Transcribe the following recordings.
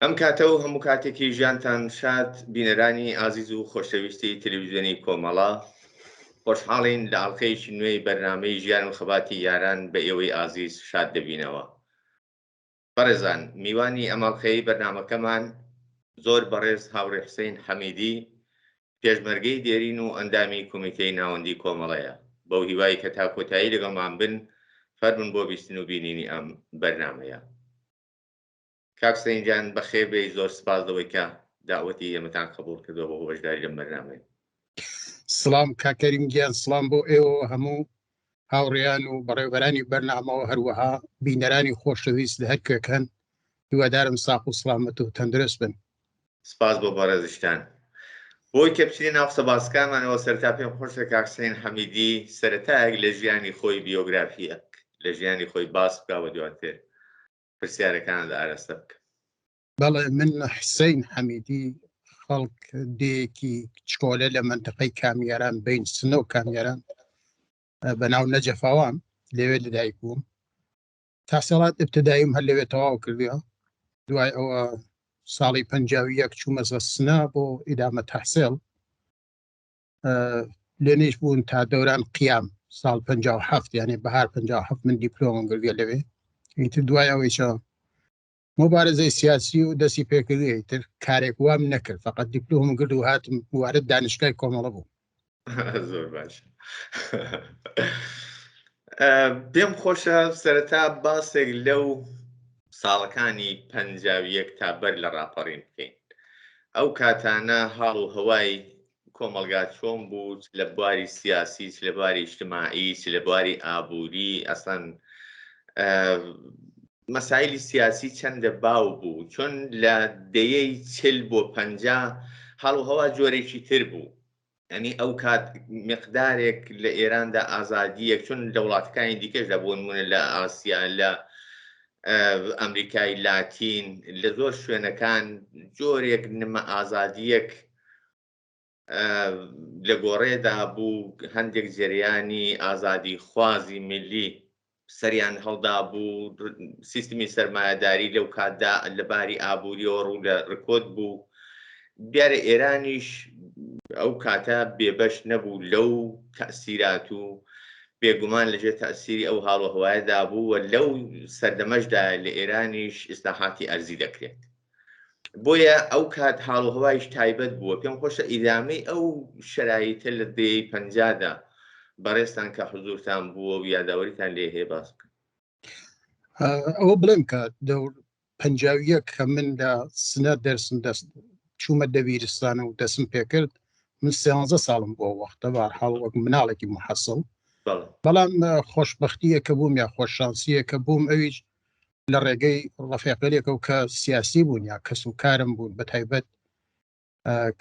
ئەم کاتە و هەموو کاتێکی ژیانتان شاد بینەرانی ئازیز و خۆشەویستی تەلەڤیزیۆنی کۆمەڵە، خۆشحاڵین لە ئاڵلقەیەکی نوێی بەرنامەی ژیان و خەباتی یاران بە ئێوەی ئازیز شاد دەبینەوە. بەڕێزان، میوانی ئەماڵقەی بەرنامەکەمان زۆر بەڕێز هاوڕێ حوسێن حەمیدی، پێشمەرگەی دێرین و ئەندامی کۆمیتەی ناوەندی کۆمەڵەیە. بەو هیوای کە تا کۆتایی لەگەڵمان بن، فەرمون بۆ بیستن و بینینی ئەم بەرنامەیە. کاک حوسێن جان بەخێر بێی، زۆر سپاس لەوەی کە داوەتی ئێمەتان قبوڵ کردەوە بۆ بەشداری لەم بەرنامەیە. سڵام کاکەریم گیان، سڵام بۆ ئێوە هەموو هاوڕێیان و بەڕێوەبەرانی بەرنامەوە، هەروەها بینەرانی خۆشەویست لە هەر کوێکەن. هیوادارم ساق و سڵامەت و تەندروست بن. سپاس بۆ بەڕێزشتان. بۆی کە بچینە ناو قسەباسکانمانەوە، سەرتا پێم خۆشە کاک حوسێن حەمیدی سەرەتایەک لە ژیانی خۆی بیۆگرافیەک لە ژیانی خۆی باس بکاوە، دواتر پرسیارەکانت ئاراستە بکە. بەڵێ، من حوسێن حەمیدی خەڵک دێکی چکۆلە لە منتقەی کامیاران بین سنە و کامیاران بەناو نەجەفاوان لەوێ لەدایک بووم. تاسەڵات ابتداییم هەر لەوێ تەواو کردووە. دوای ئەوە ساڵی 51 چوومە سنە بۆ ئیدامە تەحسیڵ. لێنێش بوون تا دەوران قیام ساڵ 57، یعنی بەهار 57 من دیپلۆمم گرتووە لەوێ. ئیتر دوای ئەوەیشە مبارزەی سیاسی و دەستی پێکردووە، تر کارێک وام نەکرد، فقط دیپلۆمم کرد و هاتم وارد دانشگای کۆمەڵە بوو. زۆر باش. پێم خۆشە سەرەتا باسێک لەو ساڵەکانی 51 تا بەر لە ڕاپەڕین بکەین. ئەو کاتانە هاڵ و هەوای کۆمەلگا چۆن بوو، لە بواری سیاسی، لە بواری اجتماعی، لە بواری ئابووری، ئەسڵەن مەسایلی سیاسی چەندە باو بوو، چۆن لە دەیەی 40 بۆ 50 هەڵ و هەوا جۆرێکی تر بوو. ئەنی ئەو کات مقدارێک لە ئێراندا ئازادیەک، چون لە وڵاتەکانی دیکەش دەبوونمونە لە ئاسیا، لە ئەمریکای لاتین، لە زۆر شوێنەکان جۆرێک نمە ئازادیەک لە گۆڕێدا بوو. هەندێک جەریانی ئازادی خوازی ملی سەریان هەڵدا بوو. سیستمی سەرمایەداری لەو کاتدا لەباری ئابووریەوە ڕوو لە ڕکۆت بوو. دیارە ئێرانیش ئەو کاتە بێبەش نەبوو لەو تەئسیرات و بێگومان لەژێر تەئسیری ئەو هاڵ و هەوایەدا بوو، و لەو سەردەمەشدا لە ئێرانیش ئیسلاحاتی ئەرزی دەکرێت. بۆیە ئەو کات هاڵ و هەوایش تایبەت بووە. پێم خۆشە ئیدامەی ئەو شەرایطە لە دەیەی 50دا بەڕێستان کە حوزورتان بووە و یاداوەریتان لێ هەیە باس بکەن. ئەوە بڵێم کە دەور 51 کە من لە سنە دەرسم چوومە دەبیرستانە و دەسم پێکرد، من 13 ساڵم بۆ وەختە، بەهەرحاڵ وەک مناڵێکی محەسڵ. بەڵام خۆشبەختیەکە بووم یا خۆششانسیەکە بووم، ئەویش لە ڕێگەی ڕەفیقەکە و کە سیاسی بوون یا کەس و کارم بوون، بە تایبەت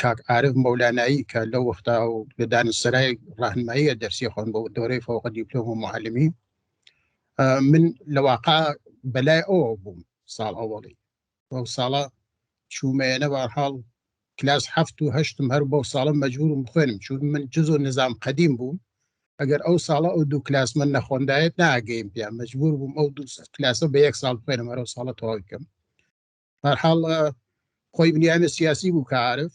کاک عارف مەولانایی کە لەو وەختا و لە دانشسەرای ڕاهنماییە دەرسی خوێن بۆ دۆرەی فەوقە دیپلۆم و معلمی. من لە واقع بەلای ئەوە بووم ساڵ ئەوەڵی. بەو ساڵە چوومەیەنە بەهەرحاڵ کلاس 7 و 8 هەر بەو ساڵە مەجبورم بخوێنم، چون من جزء نظام قەدیم بووم. ئەگەر ئەو ساڵە ئەو دوو کلاس من نەخۆندایەت ناگەیم پێیان، مەجبور بووم ئەو دوو کلاسە بە 1 ساڵ بخوێنم، هەرەو ساڵە تەواو بکەم. بەهەرحاڵ خۆی بنیامە سیاسی بوو کە عارف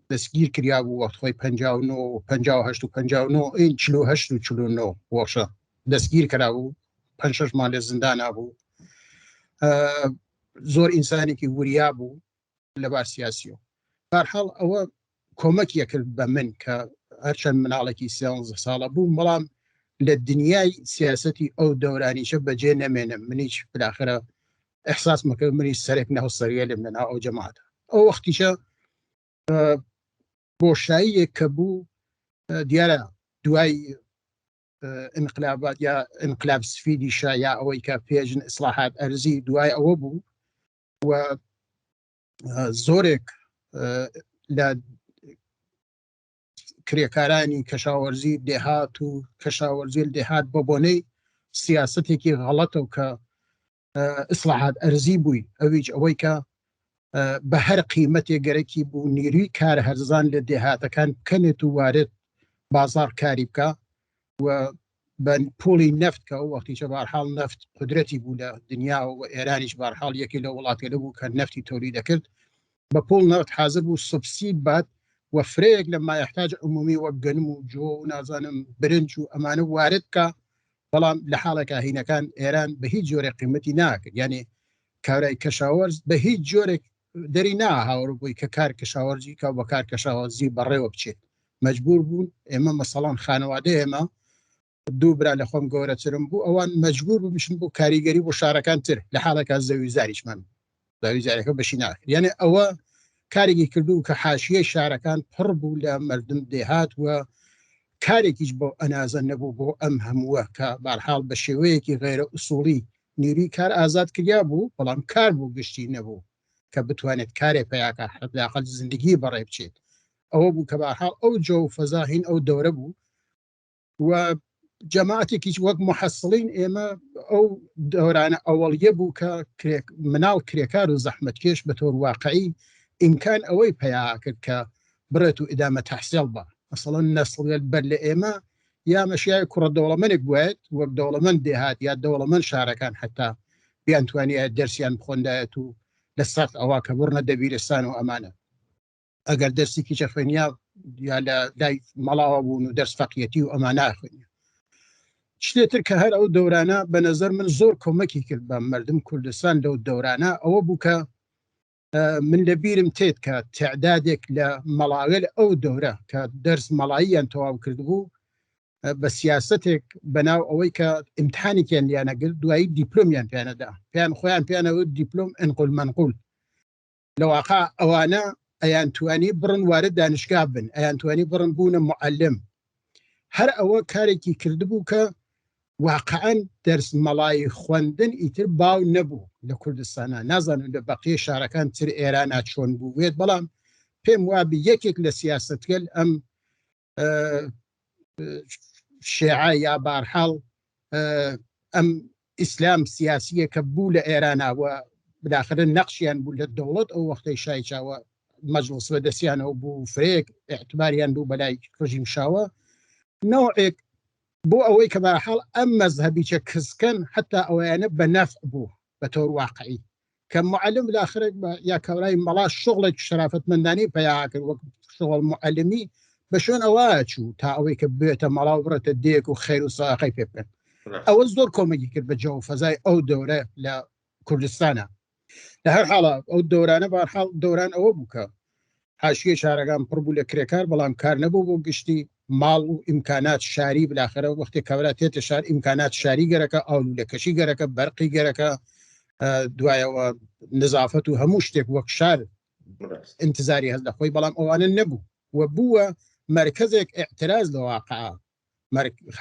دەستگیر کریا بوو وەخت خۆی 59 و 58 و 59 این 48 و 49 وەشە دەستگیر کرا بوو، 5-6 مانگ لە زیندانا بوو. زۆر ئینسانێکی وریا بوو لەبار سیاسیەوە. بەهەرحاڵ ئەوە کۆمەکیە کرد بە من کە هەرچەند مناڵێکی 13 ساڵە بووم، بەڵام لە دنیای سیاسەتی ئەو دەورانیشە بەجێ نەمێنم. منیش بالاخرە ئەحساس مەکرد منیش سەرێک ناوسەریە لێم لەناو ئەو جەماعەتە. ئەو وەختیشە بۆشاییەک کە بوو، دیارە دوای انقلابات یا انقلاب سفیدیشە یا ئەوەی کە پێژن ئیسلاحات ئەرزی دوای ئەوە بوو، و زۆرێک لە کرێکارانی کەشاوەرزی دێهات و کەشاوەرزی دێهات بە بۆنەی سیاسەتێکی غەڵەتە و کە ئیسلاحات ئەرزی بووی، ئەویش ئەوەی کە بە هەر قیمەتێک گەرەکی بوو نیروی کار هەرزان لە دێهاتەکان بکەنێت و وارد بازار کاری بکە، و بە پۆلی نفت کە ئەو وەختیشە بەرحاڵ نفت قدرەتی بوو لە دنیا و ئێرانیش بەرحاڵ یەکی لە وڵاتێ بوو کە نفتی تۆلی دەکرد بە پۆل نفت حاضر بوو سوبسید بات و فرەیەک لە مایحتاج عمومی وەک گەنم و جۆ و نازانم برنج و ئەمانە وارد کە بەڵام لە حاڵێکە هینەکان ئێران بە هیچ جۆرە قیمەتی ناکرد یعنی کارای کەشاوەرز بە هیچ جۆرێک دەری ناهاوڕ بووی کە کار کەشاوەرزی کا بە کار کەشاوەرزی بەڕێوە بچێت مەجبور بوون ئێمە مەسەڵان خانەوادە ئێمە دوو برا لە خۆم گەورە چرم بوو ئەوان مەجبور بشن بۆ کاریگەری بۆ شارەکان تر لە حاڵێکە زەوی زاریشمان زاوی زارەکە بەشی ناکرد یعنی ئەوە کارێکی کردو کە حاشیە شارەکان پڕ بوو لە مردم دێهات و کارێکیش بۆ ئەنازە نەبوو بۆ ئەم هەمووە کە بەرحاڵ بە شێوەیەکی غێرە ئوسوڵی نیروی کار ئازاد کریا بوو بەڵام کار بوو گشتی نەبوو کە بتوانێت کارێ پێیاکە حداقل زندگی بەڕێ بچێت ئەوە بوو کە بەرحاڵ ئەو جۆ و فەزاهین ئەو دەورە بوو و جەماعەتێکیش وەک محەسڵین ئێمە ئەو دەورانە ئەوەڵیە بوو کە مناڵ کرێکار و زەحمەتکێش بە تۆر واقعی ئیمکان ئەوەی پەیا کرد کە بڕێت و ئیدامە تەحسیڵ بە مەسەڵەن نەسڵێت بەر لە ئێمە یا مەشیای کوڕە دەوڵەمەندێک بووێت وەک دەوڵەمەند دێهات یا دەوڵەمەند شارەکان حتا بیانتوانیە دەرسیان بخۆندایەت و لە سەرت ئەوە کە بڕنە دەبیرستان و ئەمانە ئەگەر دەرسێکی چەخوێنیا یا لە لای مەڵاوە بوون و دەرس فەقیەتی و ئەمانە خوێنیا شتێتر کە هەر ئەو دەورانە بە نەزەر من زۆر کۆمەکی کرد بە مردم کوردستان لەو دەورانە ئەوە بوو کە من لە بیرم تێت کە تعدادێک لە مەڵاوێل ئەو دەورە کە دەرس مەڵاییان تەواو کردبوو بە سیاستێک بەناو ئەوەی کە ئیمتحانێکیان لیانەگرت دوایی دیپلۆمیان پیانەدا پێیان خۆیان پیانەوە دیپلۆم ئەنقول منقول لە واقع ئەوانە ئەیان توانی بڕن وارد دانشگا بن ئەیان توانی بڕن بوونە معلم هەر ئەوە کارێکی کردبوو کە واقعا دەرس مەڵایی خوێندن ئیتر باو نەبوو لە کوردستانە نازانم لە بەقیە شارەکان تر ئێرانە چۆن بوو وێت بەڵام پێم وابی یەکێک لە سیاستگەل ئەم شێعە یا بارحاڵ ئەم ئیسلام سیاسیە کە بوو لە ئێرانەوە بداخرە نەقشیان بوو لە دەوڵەت ئەو وەختەی شایچاوە مەجلس بەدەستیانەوە بوو فرەیەک اعتباریان بوو بەلای ڕژیم شاوە نوعێک بۆ ئەوەی کە بەرحاڵ ئەم مەزهەبیچە کەسکەن حتا ئەویانە بە نەفع بوو بە تۆر واقعی کە معلم بالاخرە یا کەورای مەڵا شغڵێک شرافەتمەندانی پەیا کرد وەک شغڵ معلمی بە شوێن ئەوە چوو تا ئەوەی کە بێتە مەڵا و بڕێتە دێک و خەیر و ساقەی پێ بکەن ئەوە زۆر کۆمەکی کرد بە جەو فەزای ئەو دەورە لە کوردستانە لە هەر حاڵە ئەو دەورانە بەرحاڵ دەوران ئەوە بوو کە حاشیە شارەکان پڕ بوو لە کرێکار بەڵام کار نەبوو بۆ گشتی ماڵ و ئیمکانات شاری بلاخرە وەختی کەورە تێتە شار ئیمکانات شاری گەرەکە ئاولولەکەشی گەرەکە بەرقی گەرەکە دوایەوە نزافەت و هەموو شتێک وەک شار انتزاری هەست لە خۆی بەڵام ئەوانە نەبوو و بووە مرکزێک اعتراز لە واقعا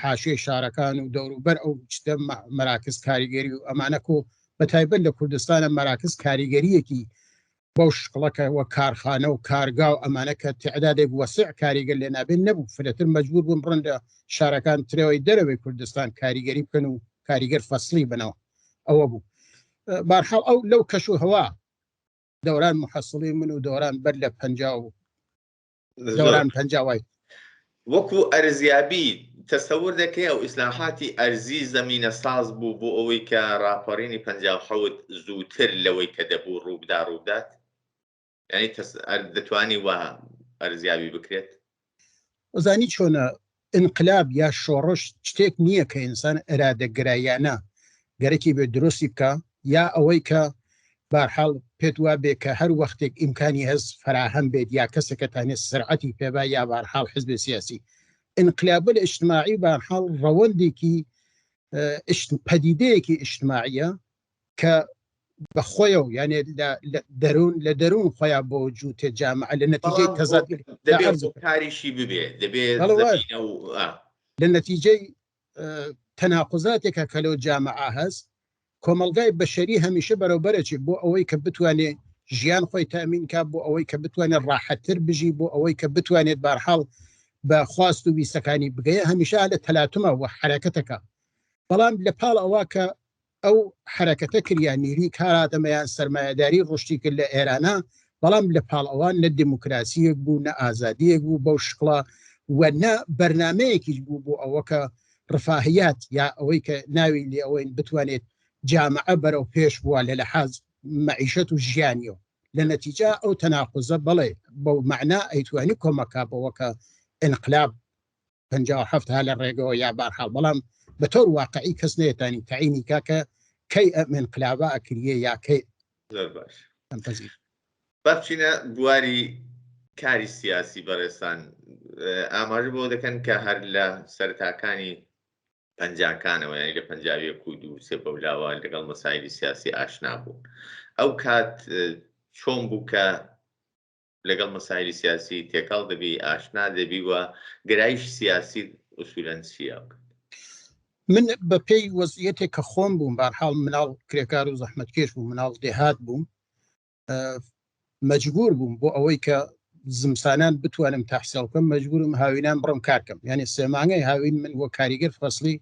حاشیە شارەکان و دەوروبەر ئەو شتە مەراکز کاریگەری و ئەمانەکۆ بە تایبەت لە کوردستانە مەراکز کاریگەریەکی بەو شقڵەکە وە کارخانە و کارگا و ئەمانە کە تعدادێک وەسع کاریگەر لێ نابێن نەبوو فرەتر مەجبور بوون بڕن لە شارەکان ترەوەی دەرەوەی کوردستان کاریگەری بکەن و کاریگەر فەسلی بنەوە ئەوە بوو بارحاڵ ئەو لەو کەش و هەوا دەوران محەسڵی من و دەوران بەر لە 50 و دەوران 50 وەکو ئەرزیابی تەسەور دەکەی ئەو ئیسلاحاتی ئەرزی زەمینە ساز بوو بۆ ئەوەی کە راپەڕینی 57 زووتر لەوەی کە دەبوو ڕووبدا ڕوودات یعنی دەتوانی وە ئەرزیابی بکرێت وەزانی چۆنە انقلاب یا شۆڕش شتێک نییە کە ئینسان ئەرادەگرایانە گەرەکی بێ درستی بکە یا ئەوەی کە بارحاڵ پێت وا بێ کە هەر وەختێک ئیمکانی هەز فراهەم بێت یا کەسێکە تانێت سرعەتی پێبا یا بارحاڵ حزب سیاسی انقلابە لە ئیجتماعی بارحاڵ ڕەوەندێکی پەدیدەیەکی ئیجتماعیە کە بەخۆیەوە یعنی لە دەروون خۆیان بۆ وجود جامعە لە نەتیجەی تەزاد کاریشی ببێ دەبێت لە نەتیجەی تەناقوزاتێکە کە لەو جامعە هەست کۆمەلگای بەشەری هەمیشە بەرەوبەرەچی بۆ ئەوەی کە بتوانێت ژیان خۆی تامین کا بۆ ئەوەی کە بتوانێت ڕاحەتتر بژی بۆ ئەوەی کە بتوانێت بارحاڵ بە خواست و ویسەکانی بگەیە هەمیشە لە تەلاتومە و حرەکەتەکە بەڵام لە پاڵ ئەوە کە ئەو حرەکەتە کریان نیری کاراتەمەیان سەرمایه‌داری ڕشتی کرد لە ئێرانە بەڵام لە پاڵ ئەوان نە دیموکراسیەک بوو نە ئازادیەک بوو بەو شکڵە و نە بەرنمەیەکیش بوو بۆ ئەوە کە ڕفاهیات یا ئەوەی کە ناوی لێ ئەوەی بتوانێت جامعە بەرەو پێش بووە لە لەحاز مەعیشەت و ژیانیەوە لە نەتیجە ئەو تەناقوزە بەڵێ بەو مەعنا ئەیتوانی کۆمەکە بەوەکە ئینقلاب 57 ها لە ڕێگەوە یا بارحاڵ بەڵام بە تۆر واقعی کەس نێتانی تعینی کاکە کەی ئەم ئینقلابە ئەکریە یا کەی باش بچینە بواری کاری سیاسی بەڕێستان ئاماژە بۆ دەکەن کە هەر لە سەرتاکانی پەنجاکانەوە یانی لە پەنجاوی کود و سێ بەولاوە لەگەڵ مەسایلی سیاسی ئاشنا بوون ئەو کات چۆن بوو کە لەگەڵ مەسایلی سیاسی تێکەڵ دەبی ئاشنا دەبی وە گرایش سیاسی ئوسوولەن چیە؟ من بە پێی وەزعیەتێک کە خۆم بووم بارحاڵ مناڵ کرێکار و زەحمەتکێش بوو مناڵ دێهات بووم مەجبور بووم بۆ ئەوەی کە زمسانان بتوانم تەحسیڵ بکەم مەجبورم هاوینان بڕم کارکەم یعنی سێمانگەی هاوین من وە کاریگەر فەسڵی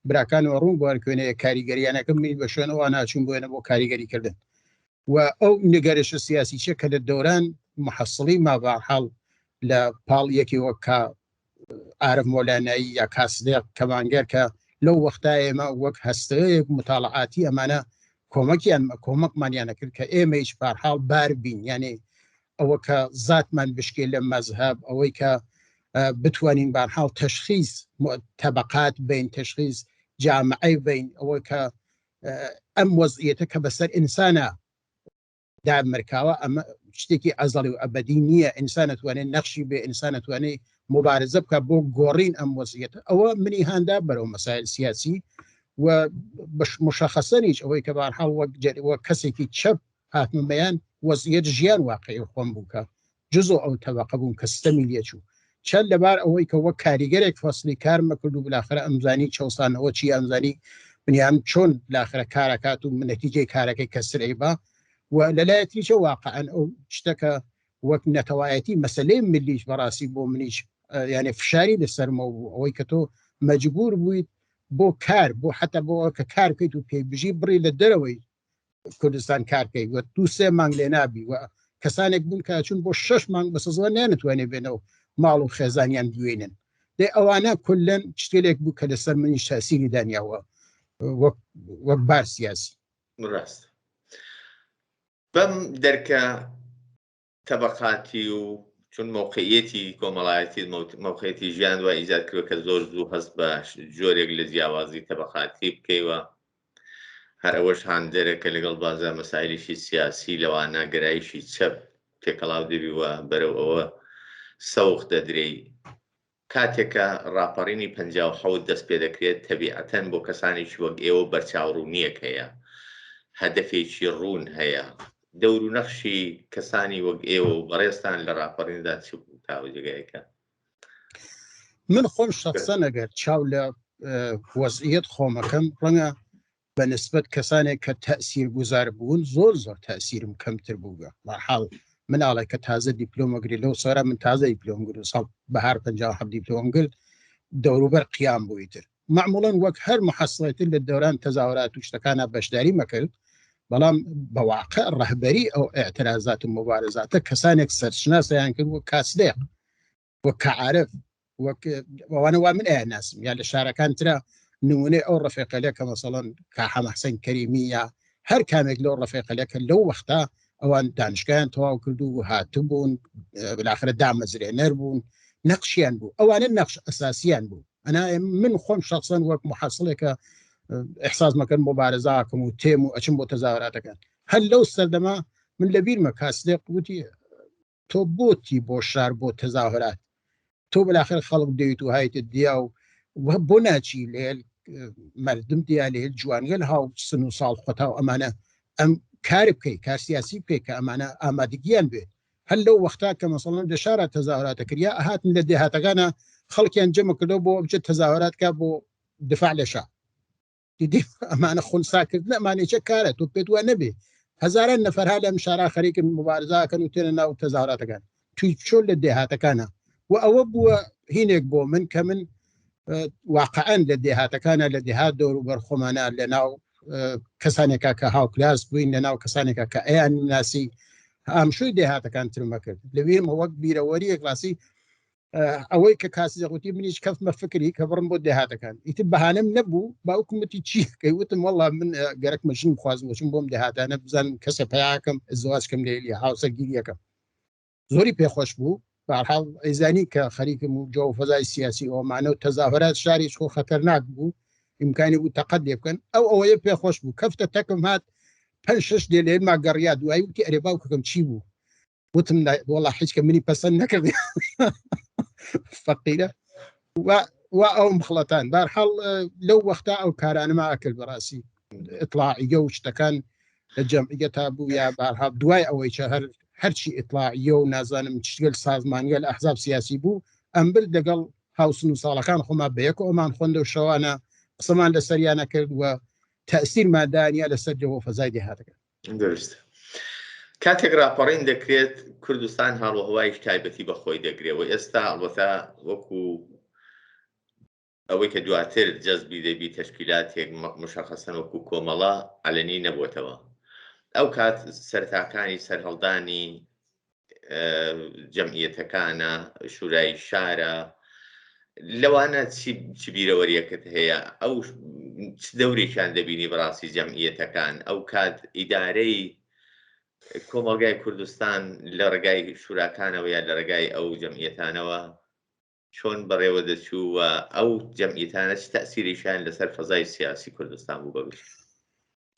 براکانەوە ڕوون بوارکوێنەیە کاریگەریانەکەم من بە شوێنەوە ناچوون بۆێنە بۆ کاریگەریکردن و ئەو نگەرشە سیاسی چە کە لە دەوران محەسڵی ما بارحاڵ لە پاڵ یەکی وەک عارف مۆلانایی یا کاسدێق کەمانگەر کە لەو وەختا ئێمە وەک هەستەیەک متاڵعاتی ئەمانە کۆمەکمانیانە کرد کە ئێمە هیچ بارحاڵ بار بین یعنی ئەوە کە زاتمان بشکێ لە مەزهب ئەوەی کە بتوانین بارحاڵ تەشخیص تەبقات بین تەشخیص جامعەی بین ئەوەی کە ئەم وەزعیەتە کە بەسەر ئینسانە دامرکاوە ئەمە شتێکی ئەزەڵی و ئەبەدی نییە ئینسان ئەتوانێت نەخشی بێ ئینسان ئەتوانێت مبارزە بکە بۆ گۆڕین ئەم وەزعیەتە ئەوە منی هاندا بەرەو مەسایل سیاسی و مشخصەنیش ئەوەی کە بارحاڵ وەک کەسێکی چەپ هاتممەیان وەزعیەت ژیان واقعی خۆم بووکە جزۆ ئەو تەبقە بووم کە ستەمی لێچوو چەند لەبار ئەوەی کە وەک کاریگەرێک فەسلی کارمە کرد و بلاخرە ئەمزانی چەوسانەوە چی ئەمزانی بنیام چۆن لاخرە کارەکات و نەتیجەی کارەکەی کەسرەی بە و لەلایەتیشە واقعەن ئەو شتەکە وەک نەتەوایەتی مەسلەی ملیش بەڕاستی بۆ منیش یعنی فشاری لەسەرمە بوو ئەوەی کە تۆ مەجبور بوویت بۆ کار بۆ حتا بۆ کە کار بکەیت و پێیبژی بڕی لە دەرەوەی کوردستان کارکەی وە 2-3 مانگ لێ نابی و کەسانێک بوون کە چون بۆ 6 مانگ بە سزا نانتوانێت بێنەوە ماڵ و خێزانیان دوێنن دێ ئەوانە کولەن شتێک بوو کە لەسەر منی تاسیری دانیاوە وەک بار سیاسی ڕاست بەم دەرکە تەبقاتی و چون موقعیەتی کۆمەڵایەتی موقعیەتی ژیان وای ئیجاد کردووە کە زۆر زوو هەست بە جۆرێک لە جیاوازی تەبقاتی بکەیوە هەر ئەوەش هاندێرەکە لەگەڵ بازە مەسایلیشی سیاسی لەوانە گەرایشی چەپ تێکەڵاو دەبیوە بەرەو ئەوە سەوق دەدرێی کاتێکە ڕاپەڕینی 57 دەست پێ دەکرێت تەبیعەتەن بۆ کەسانێکی وەک ئێوە بەرچاوڕوونیەک هەیە هەدەفێکی ڕوون هەیە دەور و نەخشی کەسانی وەک ئێوە و بەڕێستان لە ڕاپەڕیندا چ بوو تاوجگایەکە من خۆم شخصەن ئەگەر چاو لە وەزعیەت خۆمەکەم ڕەنگە بە نسبەت کەسانێک کە تەئسیر گوزار بوون زۆر تەئسیرم کەمتر بووگە بەحاڵ مناڵێک کە تازە دیپلۆمەگری لەو سەرە من تازە دیپلۆمگرت ساڵ بەهار 57 دیپلۆمگرت دەوروبەر قیام بوویتر معموڵەن وەک هەر محەسڵێتی لە دەوران تەزاوەرات و شتەکانە بەشداری مەکرد بەڵام بەواقع ڕەهبەری ئەو ئێعترازات و مبارزاتە کەسانێک سەرشناسیان کرد وەک کاسدێق وەک کەعارف وەوانە وا من ئەیاناسم یا لە شارەکان ترە نمونەی ئەو ڕەفێقەلە کە مەسەڵەن کاحەمە حەسەن کەریمی یا هەر کامێک لەو ڕەفێقەلە کە لەو وەختا ئەوان دانشگایان تەواو کردو و هاتبوون بالاخرە دامەزرێنەر بوون نەقشیان بوو ئەوانە نەقش ئەساسیان بوو ئەنا من خۆم شخصەن وەک محەسڵێکە ئەحساس مەکەن مبارزاکەم و تێم و ئەچم بۆ تەزاوەراتەکان هەر لەو سەردەما من لە بیرمە کاسدێق وتی تۆ بۆتی بۆ شار بۆ تەزاوەرات تۆ بەلاخر خەڵک دەویت و هایتت دیا و بۆ ناچی لێل مردم دیا لێل جوانگەل هاو سن و ساڵ خۆتا و ئەمانە ئەم کار بکەی کار سیاسی بکەی کە ئەمانە ئامادەگیان بێت هەر لەو وەختا کە مەسەڵەن لە شارە تەزاوەراتە کردیا ئەهاتن لە دێهاتەکانە خەڵکیان جەمع کردەوە بۆ بچێت تەزاوەرات کا بۆ دفاع لە شار دیدی ئەمانە خونساکردن ئەمانێکە کارە تۆ پێت وە نەبێ هەزاران نەفەرها لەم شارا خەریکن مبارزاکەن و تێنە ناو تەزاوەراتەکان توی چۆن لە دێهاتەکانە و ئەوە بووە هینێک بۆ من کە من واقعەن لە دێهاتەکانە لە دێهات دەور و بەرخۆمانە لە ناو کەسانێکا کە هاوکلاس بووین لە ناو کەسانێکە کە ئەیان ناسی ئامشوی دێهاتەکان ترمە کرد لەوێمە وەک بیرەوەریە کلاسی ئەوەی کە کاسی دەقوتی منیش کەفمە فکری کە بڕم بۆ دێهاتەکان ئیتر بەهانەم نەبوو باوکمەتی چی کەیوتم وەڵام من گەرەک مەژین خوازمەچم بۆم دێهاتانە بزانم کەسە پیاکەم زواجکەم لێلی هاوسەرگیریەکەم زۆری پێخۆش بوو بەحاڵ ئەیزانی کە خەریکم و جۆ فەزای سیاسی ئەومانە و تەزاهرات شاری خۆ خەتەرناک بوو ئیمکانی بوو تەقەت لێ بکەن ئەوەیە پێخۆش بوو کەفتە تەکم هات 5-6 دێ لێما گەڕیا دوایی وتی ئەرێ باوکەکەم چی بوو وتم وەڵا هیچ کە منی پەسەند نەکردی فەقیرە و ئەو مخڵەتان بەرحەڵ لەو وەختا ئەو کارانەما ئەکرد بەڕاستی ئیطلاعیە و شتەکان لە جەمعیە تا بوو یا بەرحەڵ دوای ئەوەی چە هەرچی ئیطلاعیە و نازانم چگەل سازمانیە لە ئەحزاب سیاسی بوو ئەمبر لەگەڵ هاوسن و ساڵەکان خۆما بەیەک ئەومان خوێندە و شەوانە قسەمان لە سەریانە کرد و تەئسیر مادانیا لەسەر جەوە فەزای دێهاتەکە درست کاتێک راپەڕین دەکرێت کوردستان هەڵوهەوایش تایبەتی بەخۆی دەگرێەوە ئێستا ئەڵبەتە وەکو ئەوەی کە دواتر جەزبی دەبی تەشکیلاتێک مشەخەسەن وەکو کۆمەڵە ئەلەنی نەبووتەوە ئەو کات سەرتاکانی سەرهەڵدانی جەمعیەتەکانە شورای شارە لەوانە چی بیرەوەریەکەت هەیە ئەو دەورێکیان دەبینی بەڕاستی جەمعیەتەکان ئەو کات ئیدارەی کۆمەڵگای کوردستان لە ڕێگای شوراکانەوە یا لە ڕێگای ئەو جەمعیەتانەوە چۆن بەڕێوە دەچوو و ئەو جەمعیەتانە چ تەئسیریشیان لەسەر فەزای سیاسی کوردستان بوو بەبێت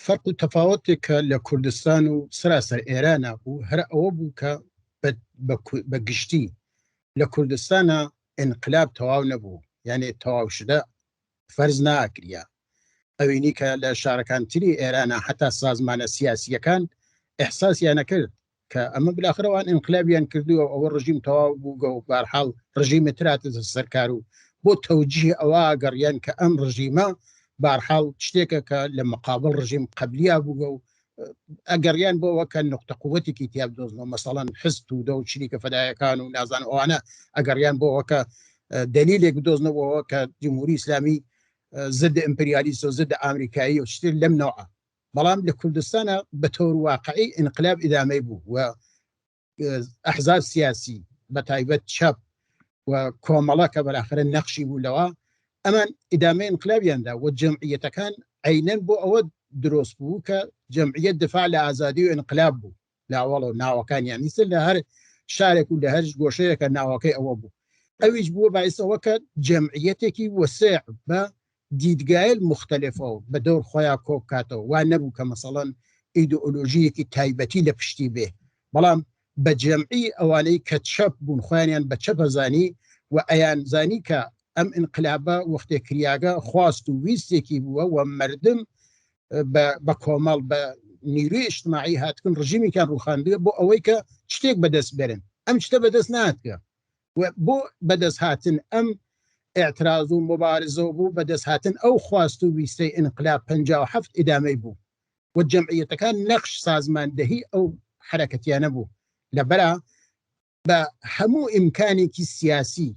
فەرق و تەفاوتێکە لە کوردستان و سراسەر ئێرانە بوو هەر ئەوە بوو کە بە گشتی لە کوردستانە ئینقلاب تەواو نەبوو یعنی تەواو شدە فەرز ناکریا ئەوینی کە لە شارەکان تری ئێرانە حتا سازمانە سیاسیەکان ئەحساسیان نەکرد کە ئەمە بلاخرەوان ئینقلابیان کردووە ئەوە ڕژیم تەواو بووگە و بەرحاڵ ڕژیمە تراتە سەرکار و بۆ تەوجیه ئەوە گەڕیان کە ئەم ڕژیمە بەرحاڵ شتێکە کە لە مقابل ڕژیم قبلیا بووگە و ئەگەڕیان بۆەوە کە نقطە قووەتێکی تیا بدۆزنەوە مەسەڵەن حزب و دە و چریکە فەدایەکان و نازان ئەوانە ئەگەڕیان بۆەوە کە دلیلێک بدۆزنەوەەوە کە جمهوری ئیسلامی ضد ئیمپریالیست و ضد ئامریکایی و شتێک لەم نەوە بەڵام لە کوردستانە بە تۆر واقعی ئینقلاب ئیدامەی بوو و ئەحزاب سیاسی بە تایبەت چەپ و کۆمەڵە کە بەراخرە نەخشی بوو لەوە ئەمان ئیدامەی ئینقلابیاندا و جەمعیەتەکان عینەن بۆ ئەوە دروست بوو کە جەمعیەت دفاع لە ئازادی و ئینقلاب بوو لاوەڵ و ناوەکانیان نیسە لە هەر شارێک و لە هەر گۆشەیەکە ناوەکەی ئەوە بوو ئەویش بووە باعثەوە کە جەمعیەتێکی وەسع بە دیدگایل مختلفەوە بە دەور خۆیان کۆبکاتەوە وا نەبوو کە مەسەڵەن ئیدئۆلۆژیەکی تایبەتی لە پشتی بێ بەڵام بە جەمعی ئەوانەی کە چەپ بوون خۆیانیان بە چەپەزانی و ئەیان زانی کە ئەم ئینقلابە وەختێک کریاگە خواست و ویستێکی بووە و مردم بە کۆمەڵ بە نیروی ئیجتماعی هاتکن ڕژیمیان ڕوخاندووە بۆ ئەوەی کە شتێک بەدەست بێرن ئەم شتە بەدەست ناتکە و بۆ بەدەست هاتن ئەم اعتراض و مبارزە بوو بەدەست هاتن ئەو خواست و ویستەی ئینقلاب 57 ئیدامەی بوو و جەمعیەتەکان نەخش سازماندەهی ئەو حرەکەتیانە بوو لەبەرە بە هەموو ئیمکانێکی سیاسی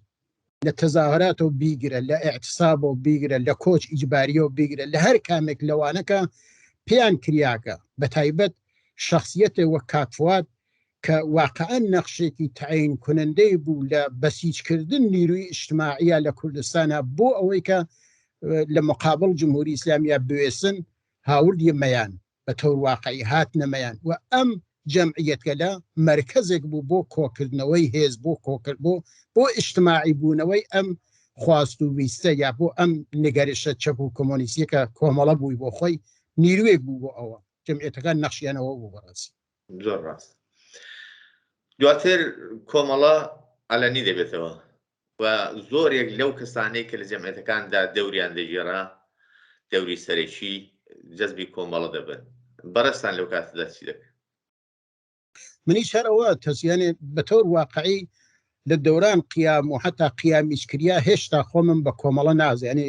لە تەزاهرات و بیگرە لە اعتصاب و بیگرە لە کۆچ ئیجباریە و بیگرە لە هەر کامێک لەوانەکە پێیان کریاکە بە تایبەت شخصیەتێ وە کاکفوات کە واقعا نەخشێکی تعین کنندەی بوو لە بەسیجکردن نیروی ئیجتماعیە لە کوردستانە بۆ ئەوەی کە لە مقابل جمهوری ئیسلامیە بوێسن هاوردی مەیان بە تۆر واقعی هات نەمەیان و ئەم جەمعیەتکە لە مرکزێک بوو بۆ کۆکردنەوەی هێز بۆ کۆکرد بۆ ئیجتماعی بوونەوەی ئەم خواست و ویستە یا بۆ ئەم نگەرشە چەپ و کۆمۆنیستیەکە کۆمەڵە بووی بۆ خۆی نیروێک بوو بۆ ئەوە جەمعیەتەکان نەخشیانەوە بوو بەڕاستی زۆر ڕاست دواتر کۆمەڵە ئەلەنی دەبێتەوە و زۆرێک لەو کەسانەی کە لە جەمعیەتەکاندا دەوریان دەگێڕا دەوری سەرەکی جەزبی کۆمەڵە دەبن بەڕێستان لەو کاتدا چی دەکەن منیش هەرەوە تەسیانێ بە تۆر واقعی لە دەوران قیام و حتا قیامیشکریا هێشتا خۆمم بە کۆمەڵە نازە ینی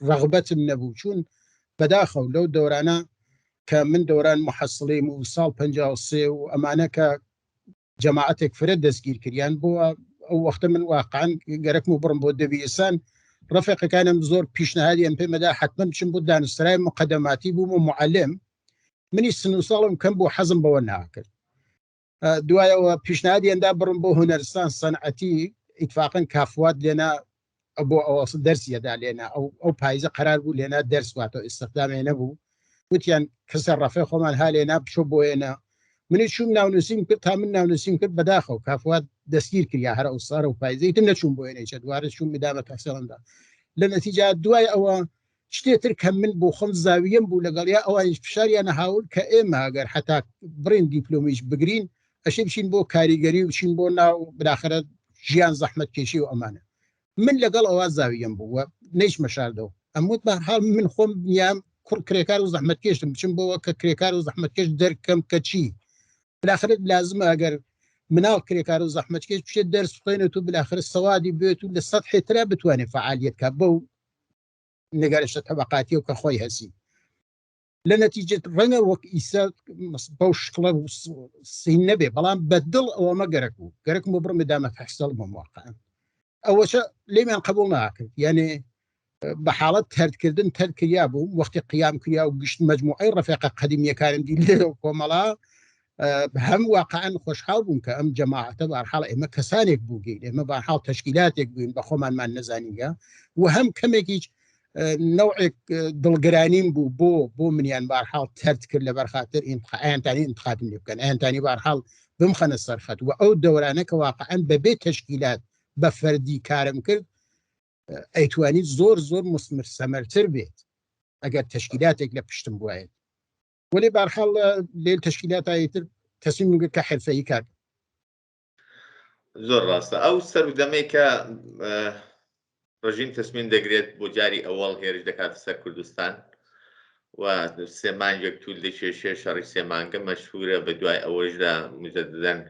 ڕغبەتم نەبوو چون بەداخەو لەو دەورانە کە من دەوران محەسڵیم و ساڵ 53 و ئەمانە کە جەماعەتێک فرە دەستگیر کردیان بۆ ئەو وەختە من واقعاً گەرەکم و بڕم بۆ دەبیستان ڕفێقەکانم زۆر پیشنهادیان پێمەدا حتمما بچم بۆ دانوسترای مقدماتی بووم و معلم منی سن و ساڵم کەم بۆ حەزم بەوە ناکرد دوایەوە پیشنهادیاندا بڕم بۆ هونەرستان سەنعەتی ئیتفاقن کافوات لێنا بۆ ئەوە دەرسیەدا لێنا ئەو پایزە قرار بوو لێنا دەرسواتەوە ئستخدامێ نەبوو وتیان کەسە ڕەفێ خۆمان ها لێنا بچۆ بۆێنە منی چوم ناونووسیم کرد تا من ناونووسیم کرد بەداخە و کافوات دەستگیر کریا هەر ئەو سارە و پایزەیتم نەچوون بۆێنێچە دوارە چوون میدامە تەحسیڵندا لە نەتیجا دوای ئەوە شتێتر کە من بۆ خۆم زاویەم بوو لەگەڵیا ئەوانیش فشاریانە هاول کە ئێمە ئەگەر حتا بڕین دیپلۆمیش بگرین ئەشی بچین بۆ کاریگەری و بچین بۆ ناو براخرە ژیان زەحمەت کێشی و ئەمانە من لەگەڵ ئەوە زاویەم بوو نەیش مەشاردەوە ئەموت بەهاڵ من خۆم نیام کوڕ کرێکار و زەحمەت کێشتم بچم بۆەوە کە کرێکار و زەحمەت کێش دەرکەم کە چی بالاخرت لازمە ئەگەر مناڵ کرێکار و زەحمەت کێش بچێت دەرس بخوێنێت و بالاخرە سەوادی بێت و لە سەطحی ترا بتوانێت فعالیت کە بەو نگارشتە تەبەقاتی و کە خۆی هەسی لە نەتیجەت ڕەنگە وەک ئیسا بەو شکڵە سین نەبێ بەڵام بەدڵ ئەوەمە گەرەک بوو گەرەکم بۆ بڕم دامە تەحسیڵ بۆم واقعا ئەوەشە لێمیان قبول ناکرد یعنی بە حاڵەت تەردکردن تەرکریا بوو وەختی قیام کریا و گشت مەجموعەی ڕەفێقە قەدیمیەکانم دی لێ کۆمەڵا هەم واقعا خۆشحاڵ بوون کە ئەم جەماعەتە بەرحاڵ ئێمە کەسانێک بووگەین ئێمە بەرحاڵ تەشکیلاتێک بووین بە خۆمانمان نەزانینگە و هەم کەمێکیش نوعێک دڵگرانیم بوو بۆ منیان بەرحاڵ تەرد کرد لە بەرخاتر ئەیانتانی انتخابم لێ بکەن ئەیانتانی بەرحاڵ بمخەنە سەرخەت و ئەو دەورانە کە واقعا بەبێ تەشکیلات بە فەردی کارم کرد ئەیتوانی زۆر مسمر سەمەرتر بێت ئەگەر تەشکیلاتێک لە پشتم بواێت ولی بەرحاڵ لێ تەشکیلاتایتر تەسمیم گرت کە حرفەیی کار زۆر ڕاستە ئەو سەرودەمەی کە ڕژیم تەسمیم دەگرێت بۆ جاری ئەوەڵ هێرش دەکاتە سەر کوردستان و سێمانجێک توول دەکێشێ شەڕی سێمانگە مەشهورە بە دوای ئەوەشدا مجددەن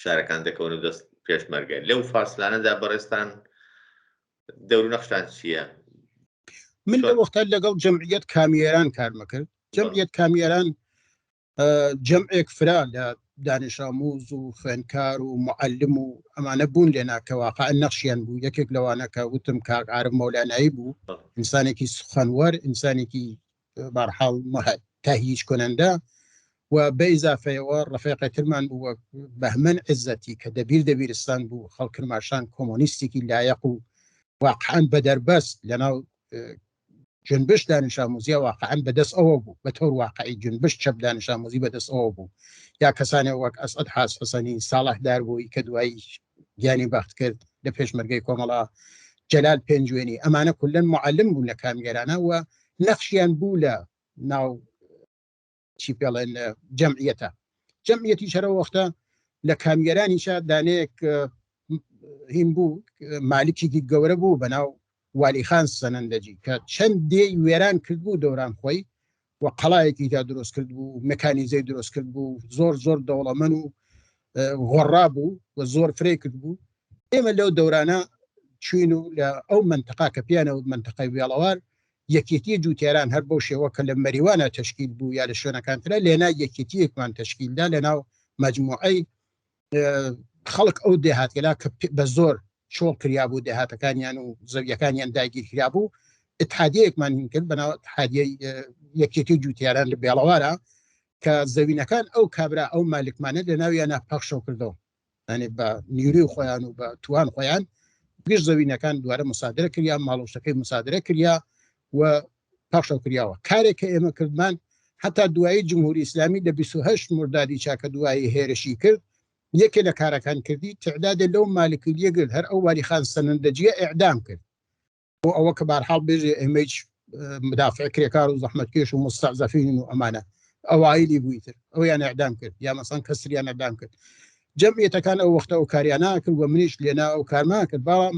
شارەکان دەکەون و دەست پێشمەرگە لەو فاصلانەدا بەڕێستان دەور نەخشان چییە؟ من لە وەختە لەگەڵ جەمعیەت کامیێران کارمە کرد جەمعیەت کامیێران جەمعێک فرا لە دانش ئاموز و خوێنکار و معلم و ئەمانە بوون لێنا کە واقعا نەخشیان بوو یەکێک لەوانە کە وتم کاک عارف مەولانایی بوو ئینسانێکی سخەنوەر ئینسانێکی بەرحاڵ تاهیج کننده و بە ئیزافەیەوە ڕەفێقی ترمان بوو بەهمەن عزەتی کە دەبیرستان بوو خەڵکرماشان کۆمۆنیستێکی لایەق و واقعا بەدەربەست لەناو جنبش دانش ئاموزی واقعا بەدەست ئەوە بوو بە تۆر واقعی جنبش چەپ دانش ئاموزی بەدەست ئەوە بوو یا کەسانێک وەک ئەسعەد حاج حەسەنی ساڵحدار بووی کە دوایی گیانی بەخت کرد لە پێشمەرگەی کۆمەڵا جەلال پێنجوێنی ئەمانە کولەن معلم بوون لە کامیێرانە و نەخشیان بوو لە ناو چی پێڵێن جەمعیەتی شەرە وەختە لە کامیێرانیشا دانەیەک هیم بوو مالکێکی گەورە بوو بەناو والیخان سەنەندەجی کە چەند دێی وێران کرد بوو دەوران خۆی و قەڵایەکی تا دروست کرد بوو مەکانیزەی دروست کرد بوو زۆر دەوڵەمەند و غۆڕا بوو و زۆر فرێ کرد بوو ئێمە لەو دەورانە چوین و لە ئەو منتقا کە پیانەوە منتقای وێڵەوار یەکێتی جوتیاران هەر بەو شێوە کە لە مەریوانە تەشکیل بوو یا لە شوێنەکانترا لێنا یەکێتیەکمان تەشکیلدا لەناو مەجموعەی خەڵک ئەو دێهاتێلا کە بە زۆر چۆڵ کریا بوو دێهاتەکانیان و زەویەکانیان داگیر کرا بوو اتحادیەکمان هین کرد بەناو اتحادیەی یەکێتی جوتیاران لە بێڵەوارە کە زەوینەکان ئەو کابرا ئەو مالکمانە لە ناویانە پەخشەو کردەوە یعنی بە نیروی خۆیان و بە توان خۆیان گشت زەوینەکان دوارە مسادرە کریا ماڵۆشتەکەی مسادرە کریا و پەخشەو کریاوە کارێک کە ئێمە کردمان حتا دوایی جمهوری ئیسلامی لە 28 مردادی چاکە دوایی هێرشی کرد یەکێ لە کارەکان کردی تعدادە لەو مالکیە گرت هەر ئەو والیخان سەنەندەجیە ئیعدام کرد بۆ ئەوە کە بەرحاڵ بێژێ ئێمەیچ مدافع کرێکار و زەحمەتکێش و مستەعزەفین و ئەمانە ئەوایلی بوویتر ئەویان ئیعدام کرد یا مەسەڵەن کەسریان ئیعدام کرد جەمعیەتەکان ئەو وەختە ئەو کاریانە کرد و منیش لێنا ئەو کارمان کرد بەڵام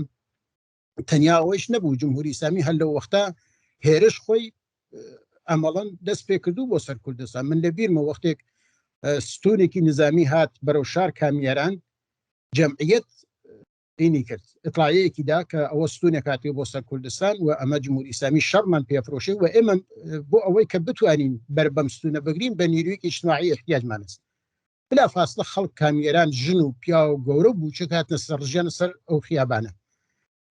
تەنیا ئەوەیش نەبوو جمهوری ئیسلامی هەر لەو وەختە هێرش خۆی ئەمەڵەن دەست پێ کردو بۆ سەر کوردستان من لە بیرمە وەختێک ستونێکی نظامی هات بەرەو شار کامیێران جەمعیەت اینی کرد ئطلاعەیەکی دا کە ئەوە ستونێک هاتیە بۆ سەر کوردستان و ئەمە جمهوری ئیسلامی شەڕمان پێفرۆشێ و ئێمە بۆ ئەوەی کە بتوانین بەربەم ستونە بگرین بە نیرویەکی اجتماعی احتیاجمان است بلا فاصلە خەڵک کامیێران ژن و پیا و گەورە بوو چ هاتنە سەر ڕژیانە سەر ئەو خیابانە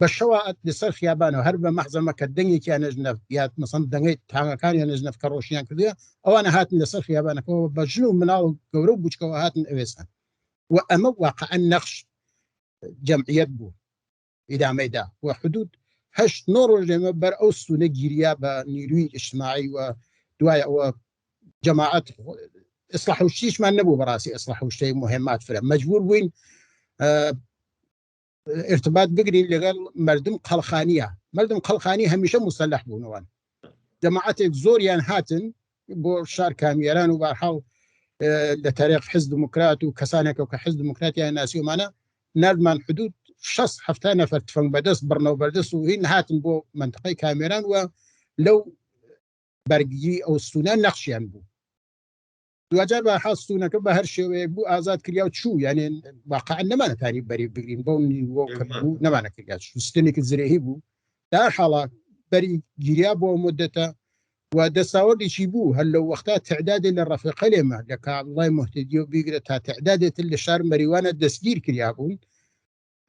بە شەوات لەسەر خیابانەوە هەر بە مەحزەمە کە دەنگێکیان نەژنەف یا مەسەڵەن دەنگەی تاغەکانیان نەژنەف کە ڕۆشنیان کردووە ئەوانە هاتن لەسەر خیابانەکەەوە بە ژن و مناڵ گەورە و بوچکەوە هاتن ئەوێسان و ئەمە واقعا نەخش جەمعیەت بوو ئیدامەیدا و حدود 8 ڕۆژ ئێمە بەر ئەو ستونە گیریا بە نیروی ئیجتماعی و دوای ئەوە جەماعەت ئیسلاح و شتیشمان نەبوو بەڕاستی ئیسلاح و شتەی مهمات فرە مەجبور بووین ارتباط بگرین لەگەڵ مردم قەڵخانی هەمیشە مسلح بوونەوەن جەماعەتێک زۆریان هاتن بۆ شار کامیێران و بەرحاڵ لە تاریخ حزب دموکرات و کەسانێکە کە حزب دموکراتیان ناسیومانە نردمان حدود 6-7 نەفەر تفەنگ بەدەست بڕنەوە بەردەست و هین هاتن بۆ منطقەی کامیێران و لەو بەرگری ئەو ستونە نەخشیان بوو دوجار بە حاستونەکە بە هەر شێوەیەک بوو ئازاد کریا و چوو یعنی واقعا نەمانەتانی بەری بگرین بۆ نیوەکەبوو نەمانەکریا ستنێکی زرێهی بوو در حاڵە بەری گیریا بۆ مدەتە و دەساوەردێکی بوو هەر لەو وەختا تعدادێ لە ڕەفیقە لێمە لە کابڵای مهتدی و بیگرە تا تعدادێتر لە شار مەریوانە دەستگیر کریا بوون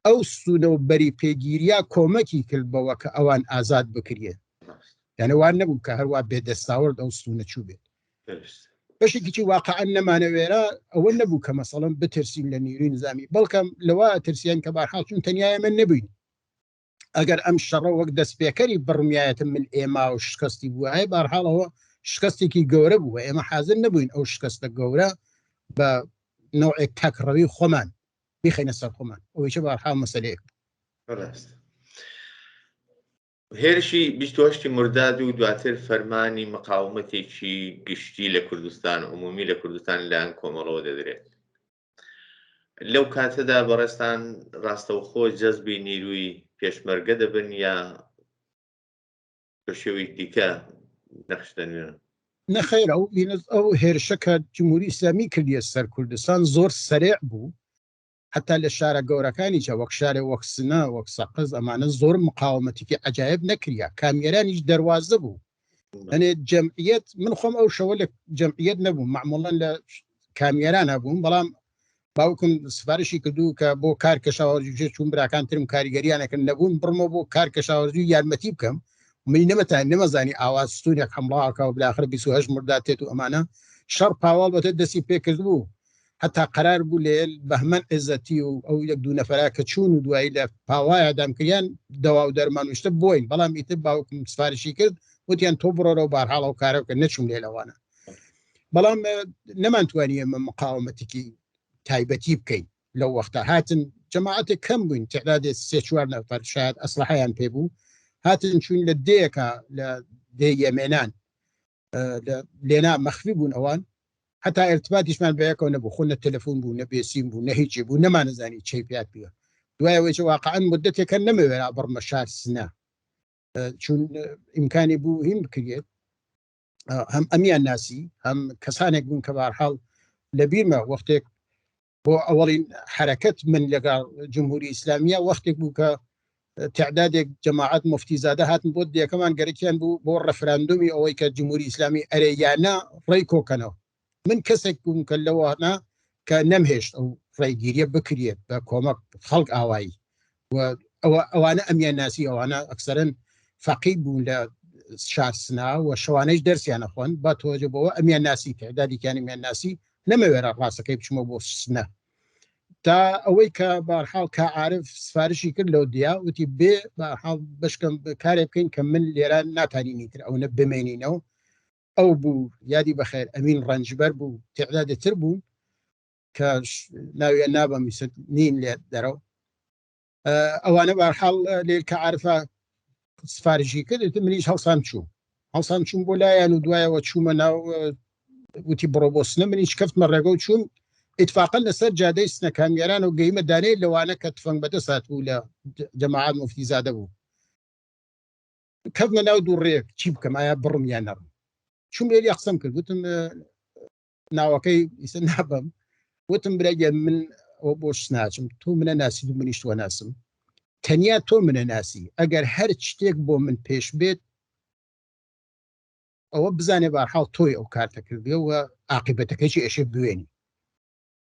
ئەو ستونە و بەری پێگیریا کۆمەکی کرد بەوە کە ئەوان ئازاد بکرێن یعنی وان نەبوو کە هەروە بێدەستاوەرد ئەو ستونە چوو بێت بەشێکی واقعا نەمانەوێرە ئەوە نەبوو کە مەسەڵەن بترسین لە نیروی نظامی بەڵکەم لەوە ترسیان کە بارحاڵ چون تەنیایە من نەبووین ئەگەر ئەم شەڕە وەک دەستپێکەری بڕمیایەتم من ئێمە و شکستی بووە هەیە بارحاڵەوە شکستێکی گەورە بووە ئێمە حازر نەبووین ئەو شکستە گەورە بە نوعێک تاکڕەوی خۆمان بیخەینە سەر خۆمان ئەوەیە بارحاڵ مەسەلەیەک هێرشی 28 مرداد و دواتر فەرمانی مقاومەتێکی گشتی لە کوردستان عمومی لە کوردستان لایەن کۆمەڵەوە دەدرێت لەو کاتەدا بەڕێستان ڕاستەوخۆ جەزبی نیروی پێشمەرگە دەبن یا بە شێوەی دیکە نەخش دەنوێن نەخێر ئەو هێرشەکە جمهوری ئیسلامی کردیە سەر کوردستان زۆر سەریع بوو حتا لە شارە گەورەکانی چە وەک شارێ وەک سنە وەک سەقز ئەمانە زۆر مقاومەتێکی عەجایب نەکریا کامیێرانیش دەواازە بوو ئەنێ جەمعیەت من خۆم ئەو شەوە لە جەمعیەت نەبووم معموڵەن لە کامیێران هەبووم بەڵام باوکم سفارشی کردو کە بۆ کار کەشاوەرجی چوون براکانترم کاریگەریانەکە نەبوون بڕمە بۆ کار کەشاوەرجی یارمەتی بکەم منی نەمەزانی ئاواز ستونێک هەمڵاکە و بالاخره 28 مرداد تێت و ئەمانە شەڕ پاواڵ بەتە دەستی پێکرد بوو حتا قرار بوو لێ بەهمەن عزەتی و ئەو یەک دوو نەفەرا کە چوون و دوایی لە پاوایە دامکریان دەوا و دەرمانوشتە بۆین بەڵام ئیتر باوکم سفارشی کرد وتیان تۆ بڕۆرە و بارحاڵە و کارەکە نەچوم لێ لەوانە بەڵام نەمانتوانی ئێمە مقاومەتێکی تایبەتی بکەین لەو وەختا هاتن جەماعەتێک کەم بووین تعدادێ 3-4 نەفەر شاید ئەسلحەیان پێبوو هاتن چوون لە دەیەکە لە دێ یەمێنان لێنا مەخفی بوون ئەوان حتا ارتباطیشمان بەیەکەوە نەبوو خۆ نە تەلەفۆن بوو نە بێسیم بوو نە هیچی بوو نەمانەزانی چی پێات بووە دوایەوەی واقعا مدەتێکە نەمەوێرا بڕمە شار سنە چون ئیمکانی بوو هیم بکرێت هەم ئەمیان ناسی هەم کەسانێک بوون کە بارحاڵ لە بیرمە وەختێک بۆ ئەوەڵین حرەکەت من لەگەڵ جمهوری ئیسلامیە وەختێک بوو کە تعدادێک جەماعەت مفتیزادە هاتن بۆ دیەکەمان گەرەکیان بوو بۆ ڕەفراندومی ئەوەی کە جمهوری ئیسلامی ئەرێیانە ڕێی کۆکەنەوە من کەسێک بووم کە لەوانە کە نەمهێشت ئەو ڕێگیریە بکرێت بە کۆمەک خەڵک ئاوایی و ئەوانە ئەمیان ناسی ئەوانە ئەکسەرەن فەقید بوون لە شارسنا و شەوانەیش دەرسیانە خوۆن با تۆجە بەوە ئەمیان ناسی تعدادێکیان ئەمیان ناسی نەمەوێرە ڕاستەکەی بچمە بۆ سنە تا ئەوەی کە بارحاڵ کا عارف سفارشی کرد لەو دیا وتی بێ بارحاڵ بشکەم کارێک بکەین کە من لێران ناتانینی تر ئەو نە بمێنینەوە ئەو بوو یادی بەخێر ئەمین ڕەنجبەر بوو تعدادێتر بوون کە ناویان نابە میسد نین لێ دەرەوە ئەوانە بارحاڵ لێ کە عارفە سفارشی کرد منیش هەڵسان چوون بۆ لایەن و دوایەوە چوومە ناو وتی بڕۆ بۆ سنە منیش کەفتمە ڕێگە و چوون اتفاقا لەسەر جادەی سنە کامیێران و گەیمە دانەی لەوانە کە تفەنگ بەدەست هاتبوو لە جەماعەت مفتیزادە بوو کەوتمە ناو دوو ڕێک چی بکەم ئایا بڕم یان نەڕم چوون لێ قسەم کرد وتم ناوەکەی ئیسە نابم وتم برایە من ئەو بۆش ناچم تۆ منە ناسی و منیش تۆ ناسم تەنیا تۆ منە ناسی ئەگەر هەر شتێک بۆ من پێش بێت ئەوە بزانێ بارحاڵ تۆی ئەو کارتە کردیەوە عاقبەتەکەیی ئێشێ بوێنی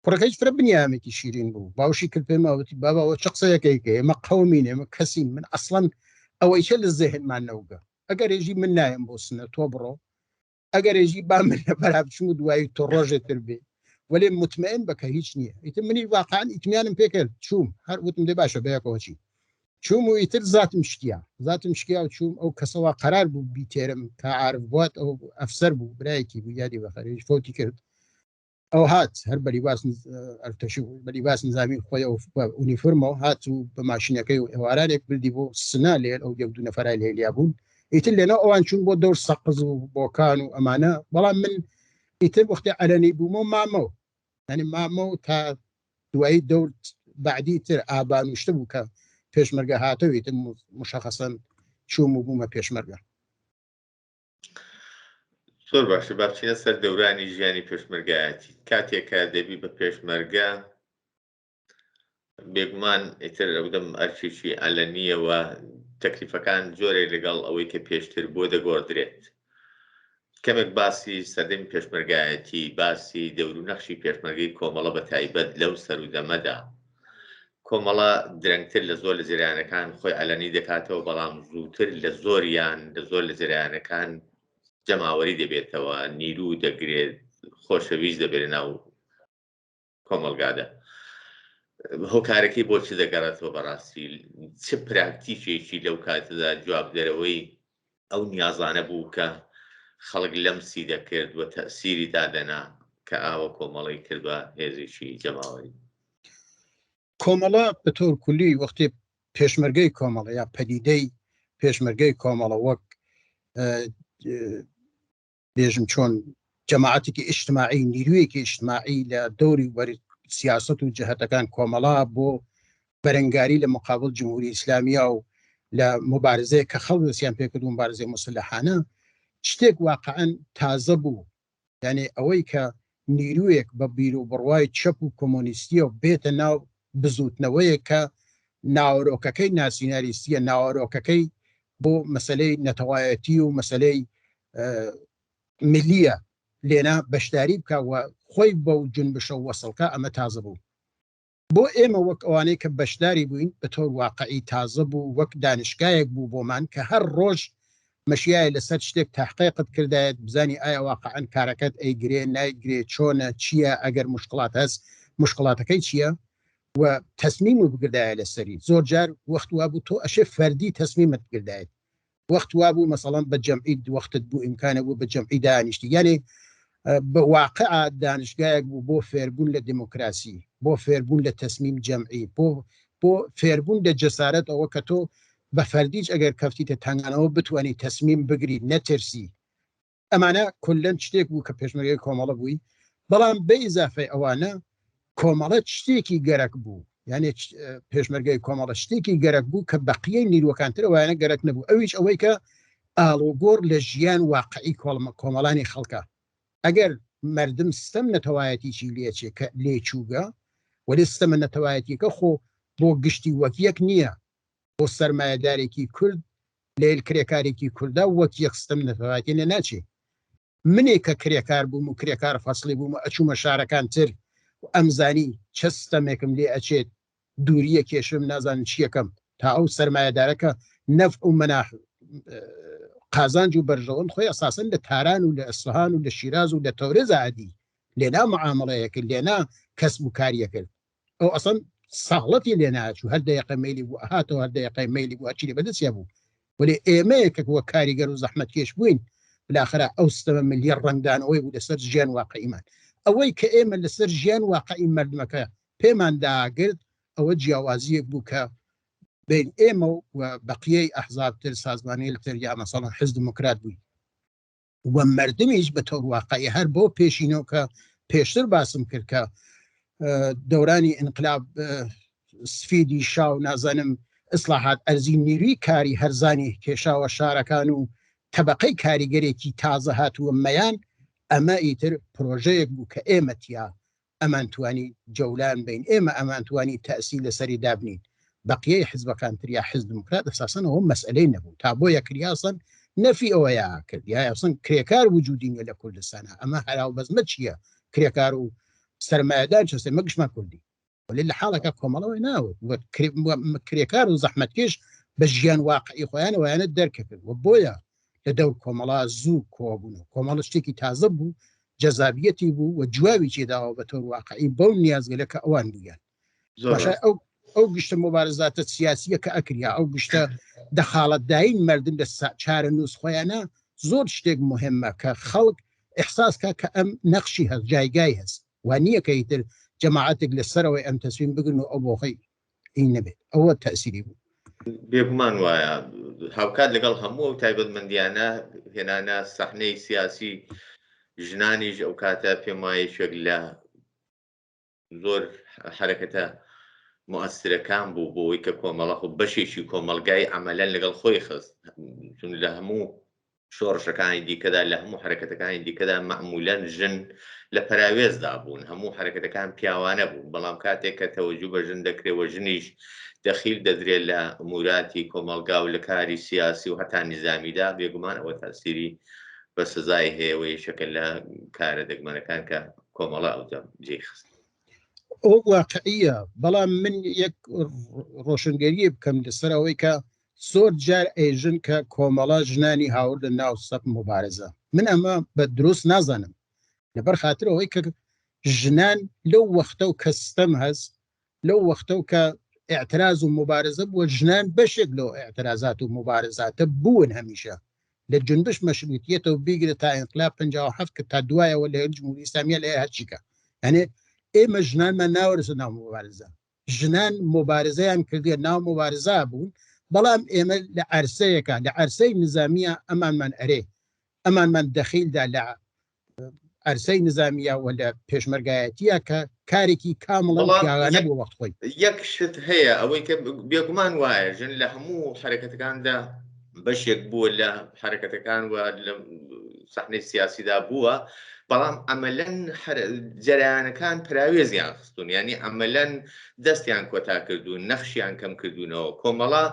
کوڕەکەیش فرە بنیامێکی شیرین بوو باوشی کرد پێماوەتی باباەوە چ قسەیەکەیکە ئێمە قەومین ئێمە کەسین من ئەسڵەن ئەوەیشە لە زێهنمان نەوگە ئەگەر ێژی من نایم بۆ سنە تۆ بڕۆ ئەگەر ێژی با من لە بەرا بچم و دوایی تۆ ڕۆژێتر بێ وەلێ مطمئن بکە هیچ نییە ئیتر منی واقعاً ئیتمیانم پێکرد چووم هەر وتم دێ باشە بەیەکەوە چی چوم و ئیتر زاتم شکیا و چوم ئەو کەسەوە قەرار بوو بیتێرم تا عارف بوات ئەو ئەفسەر بوو برایەکی بوو یادی بەخەرێژ فۆتی کرد ئەو هات هەر بەلیباس نظامی خۆی ئونیفۆرمەوە هات و بە ماشینەکەی و ئێوارانێک بردی بۆ سنا لێن ئەو یەک دوو نەفەرای لێلیا بوون ئیتر لێنە ئەوان چوون بۆ دەور سەقز و بۆکان و ئەمانە بەڵام من ئیتر وەختی عەلەنی بوومەوە مامەوە ینی مامەوە تا دوایی دەور بعدی تر ئابانوشتە بوو کە پێشمەرگە هاتەوی تر مشەخەسەن چووم و بوومە پێشمەرگە. زۆر باشە باچینە سەر دەورانی ژیانی پێشمەرگایەتی کاتێکە دەبی بە پێشمەرگە بێگومان ئیتر ئەودەم ئەرچێکی ئەلەنیەوە تەکلیفەکان جۆرێک لەگەڵ ئەوەی کە پێشتر بۆ دەگۆڕدرێت کەمێک باسی سەردەمی پێشمەرگایەتی باسی دەور و نەخشی پێشمەرگەی کۆمەڵە بە تایبەت لەو سەرودەمەدا کۆمەڵە درەنگتر لە زۆر لە جریانەکان خۆی ئەلەنی دەکاتەوە بەڵام زووتر لە زۆریان لە زۆر لە جریانەکان جەماوەری دەبێتەوە نیرو دەگرێت خۆشەویست دەبێت ناو کۆمەلگادا هۆکارەکەی بۆچی دەگەڕێتەوە بەڕاستی چ پراکتیکێکی لەو کاتەدا جوابدەرەوەی ئەو نیازانە بوو کە خەڵک لەمسی دەکرد و تەسیری دادەنا کە ئاوە کۆمەڵی کردوە هێزێکی جەماوەری کۆمەڵە بە تۆر کولی وەختی پێشمەرگەی کۆمەڵە یا پەدیدەی پێشمەرگەی کۆمەڵە وەک بێژم چۆن جەماعەتێکی ئیجتیماعی نیرویەکی ئیجتیماعی لە دەوری وەری سیاست و جەهەتەکان کۆمەڵا بۆ بەرەنگاری لە مقابل جمهوری ئیسلامیە و لە مبارزەیە کە خەڵک دەستیان پێکرد و مبارزەی موسلحانە شتێک واقعەن تازە بوو یعنی ئەوەی کە نیرویەک بە بیر و بڕوای چەپ و کۆمۆنیستیە و بێتە ناو بزوتنەوەیە کە ناوەرۆکەکەی ناسیۆنالیستیە ناوەرۆکەکەی بۆ مەسەلەی نەتەوایەتی و مەسەلەی ملیە لێنا بەشداری بکەوە خۆی بەو جنبشە وەسڵکە ئەمە تازە بوو بۆ ئێمە وەک ئەوانەی کە بەشداری بووین بە تۆر واقعی تازە بوو وەک دانشگایەک بوو بۆمان کە هەر ڕۆژ مەشیایە لەسەر شتێک تحقیقت کردایەت بزانی ئایا واقعەن کارەکەت ئەیگرێ نایگرێ چۆنە چییە ئەگەر مشکلات هەست مشکلاتەکەی چییە و تەسمیم و بگردایە لەسەری زۆر جار وەخت وا بوو تۆ ئەشێ فەردی تەسمیمت بگردایەت وەخت وا بوو مەسەڵەن بە جەمعی وەختت بوو ئیمکانە بوو بە جەمعی دانیشتی یعنی بە واقع دانشگایەک بوو بۆ فێربوون لە دموکراسی بۆ فێربوون لە تەسمیم جەمعی بۆ فێربوون لە جەسارەت ئەوە کە تۆ بە فەردیج ئەگەر کەفتیتە تەنگانەوە بتوانانی تەسمیم بگری نەترسی ئەمانە کولەن شتێک بوو کە پێشمەرگەی کۆمەڵە بووی بەڵام بە ئیزافەی ئەوانە کۆمەڵە شتێکی گەرەک بوو یعنی پێشمەرگەی کۆمەڵە شتێکی گەرەک بوو کە بەقیەی نیروەکانتر ئەوانە گەرەک نەبوو ئەویش ئەوەی کە ئاڵوگۆڕ لە ژیان واقعی کۆمەڵانی خەڵکە ئەگەر مردم سیستەم نەتەوایەتیی لێچێ کە لێچووگە وەلی سیستەمە نەتەوایەتیەکە خۆ بۆ گشتی وەک یەک نییە بۆ سەرمایەدارێکی کورد لێل کرێکارێکی کووردا وەک یەک سیستەم نەتەوایەتی لێ ناچێ منێک کە کرێکار بووم و کرێکار فەسڵی بووم ئەچوومە شارەکان تر ئەمزانی چە سیستەمێکم لێ ئەچێت دووریە کێشم نازانم چیەکەم تا ئەو سەرمایەدارەکە نەف و مەناح قازانج و بەرژەوەن خۆی ئەساسن لە تاران و لە ئەسفەهان و لە شیراز و لە تەورێز عادی لێنا معامڵەیەکرد لێنا کەسب و کاریەکرد ئەو ئەسەن ساڵەتی لێ ناچوو هەر دەیەقە مەیلی بوو هاتەوە هەر دەیەقەی مەیلی بوو هەرچی لێ بەدەستیا بوو وەلی ئێمەیەکە وە کاریگەر و زەحمەتکێش بووین بالاخرە ئەو سیستەمە ملی ڕەنگدانەوەی بوو لەسەر ژیان واقعیمان ئەوەی کە ئێمە لەسەر ژیان واقعی مردمەکە پێمان داگرت ئەوە جیاوازیەک بوو کە بین ئێمە و بەقیەی ئەحزابتر سازمانیتر یا مەسەڵەن حزب دموکرات بووی وە مردمیش بە تۆر واقعی هەر بۆ پێشینەوە کە پێشتر باسم کرد کە دەورانی ئینقلاب سفیدی شاو نازانم ئیسلاحات ئەرزی نیروی کاری هەرزانی کێشاوە شارەکان و تەبەقەی کاریگەرێکی تازە هاتووە مەیان ئەمە ئیتر پرۆژەیەک بوو کە ئێمەتیا ئەمانتوانی جەولان بین ئێمە ئەمانتوانی تەسی لەسەری دابنین بەقیەی حزبەکانتر یا حزب دموکرات ئەساسەن ئەوە مەسئلەی نەبوو تا بۆ یەکریاسن نەفی ئەوەیە کرد یا ئەسن کرێکار وجودی نیە لە کوردستانە ئەمە هەراو بەزمە چییە کرێکار و سەرمایەدار چەسێ مەگشمان کوردی ولی لە حاڵەکە کۆمەڵەوەی ناوت کرێکار و زەحمەتکێش بە ژیان واقعی خۆیان ئەویانە دەرکەکرد و بۆیە لە دەور کۆمەڵا زوو کۆبوون و کۆمەڵە شتێکی تازە بوو جەزابیەتی بوو و جوابی چێداوە بە تۆر واقعی بەو نیازگەلە کە ئەوان بوویان ئەو گشتە مبارزاتە سیاسیە کە ئەکریا ئەو گشتە دەخاڵەتداین مردن لە چارە نووس خۆیانە زۆر شتێک مهمە کە خەڵک ئحساسکە کە ئەم نەخشی هەست جایگای هەست و نییە کە ئیتر جەماعەتێک لەسەرەوەی ئەم تەسویم بگرن و ئەو بۆخەی این نەبێت ئەوە تەسیری بوو. بێگومان وایە هاوکات لەگەڵ هەموو ئەو تایبەتمەندیانە هێنانە سەحنەی سیاسی ژنانیش ئەو کاتە پێم وایە شێک لە زۆر حرەکەتە مؤثرەکان بوو بۆەوەی کە کۆمەڵە خۆ بەشێکی کۆمەلگای عملەن لەگەڵ خۆی خست چون لە هەموو شۆڕشەکانی دیکەدا لە هەموو حرەکەتەکانی دیکەدا مەعمولەن ژن لە پەراوێزدا بوون هەموو حرەکەتەکان پیاوانە بوون بەڵام کاتێک کە تەوەجوو بە ژن دەکرێەوە ژنیش دەخیل دەدرێت لە ئەموراتی کۆمەلگا و لە کاری سیاسی و هەتا نیزامیدا بێگومان ئەوە تاسیری بە سزای هەیەەوەی شەکە لە کارە دەگمەنەکان کە کۆمەڵە ئەودا جێی خست. ئەو واقعیە بەڵام من یەک ڕۆشنگەریە بکەم لەسەرەوەی کە زۆر جار ئێژن کە کۆمەڵە ژنانی هاوردە ناو سەپ مبارزە من ئەمە بە دروست نازانم لەبەر خاطرەوەی کە ژنان لەو وەختە و کەستەم هەست لەو وەختە و کە ئاعتراز و مبارزە بووە ژنان بەشێک لەو ئاعترازات و مبارزاتە بوون هەمیشە لە جنبش مەشروعیەتەوە بیگرێت تا ئینقلاب 57 کە تا دوایەوە لە جمهوری ئیسلامیە لە هەرچیکە یعنی ئێمە ژنانمان ناوەرسە ناو مبارزە ژنان مبارزەیان کردێت ناو مبارزە بوون بەڵام ئێمە لە عەرسەیەکە لە عەرسەی نظامیە ئەمانمان ئەرێ ئەمانمان دەخیلدا لە عەرسەی نظامیە و لە پێشمەرگایەتیە کە کارێکی کامڵە پیاوانە بۆ وەخت خۆی یەک شت هەیە ئەوەی کە بێگومان وایە ژن لە هەموو حرەکەتەکاندا بەشێک بووە لە حرەکەتەکان و لە سەحنەی سیاسیدا بووە بەڵام ئەمەلەن جەرایانەکان پراوێزیان خستون ینی ئەمەلەن دەستیان کۆتا کردوون نەخشیان کەم کردوونەوە کۆمەڵە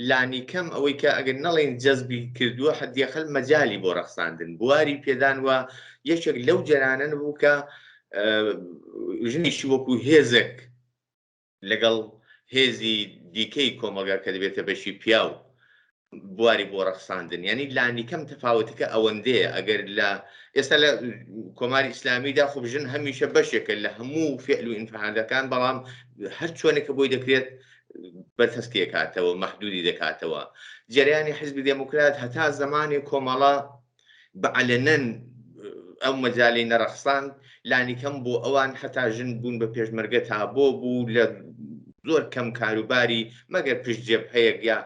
لانی کەم ئەوەی کە ئەگەر نەڵێن جەزبی کردووە حەدیەخەل مەجالی بۆ ڕەخساندن بواری پێدانوە یەکێک لەو جەرانە بوو کە ژنیشی وەکو هێزێک لەگەڵ هێزی دیکەی کۆمەلگا کە دەبێتە بەشی پیاو بواری بۆ ڕەخساندن ینی لانی کەم تەفاوتەکە ئەوەندەیە ئەگەر لە ئێستا لە کۆماری ئیسلامیدا خۆ ژن هەمیشە بەشێکە لە هەموو فعل و ئینفعالەکان بەڵام هەر چۆنێکە بۆی دەکرێت بەرتەسکی دەکاتەوە مەحدودی دەکاتەوە جەریانی حیزبی دموکرات هەتا زمانی کۆمەڵە بەعەلەنەن ئەو مەجالی نەڕەخسان لانی کەم بۆ ئەوان هەتا ژن بوون بە پێشمەرگە تا بۆ بوو لە زۆر کەم کاروباری مەگەر پشت جێبهەیەک یا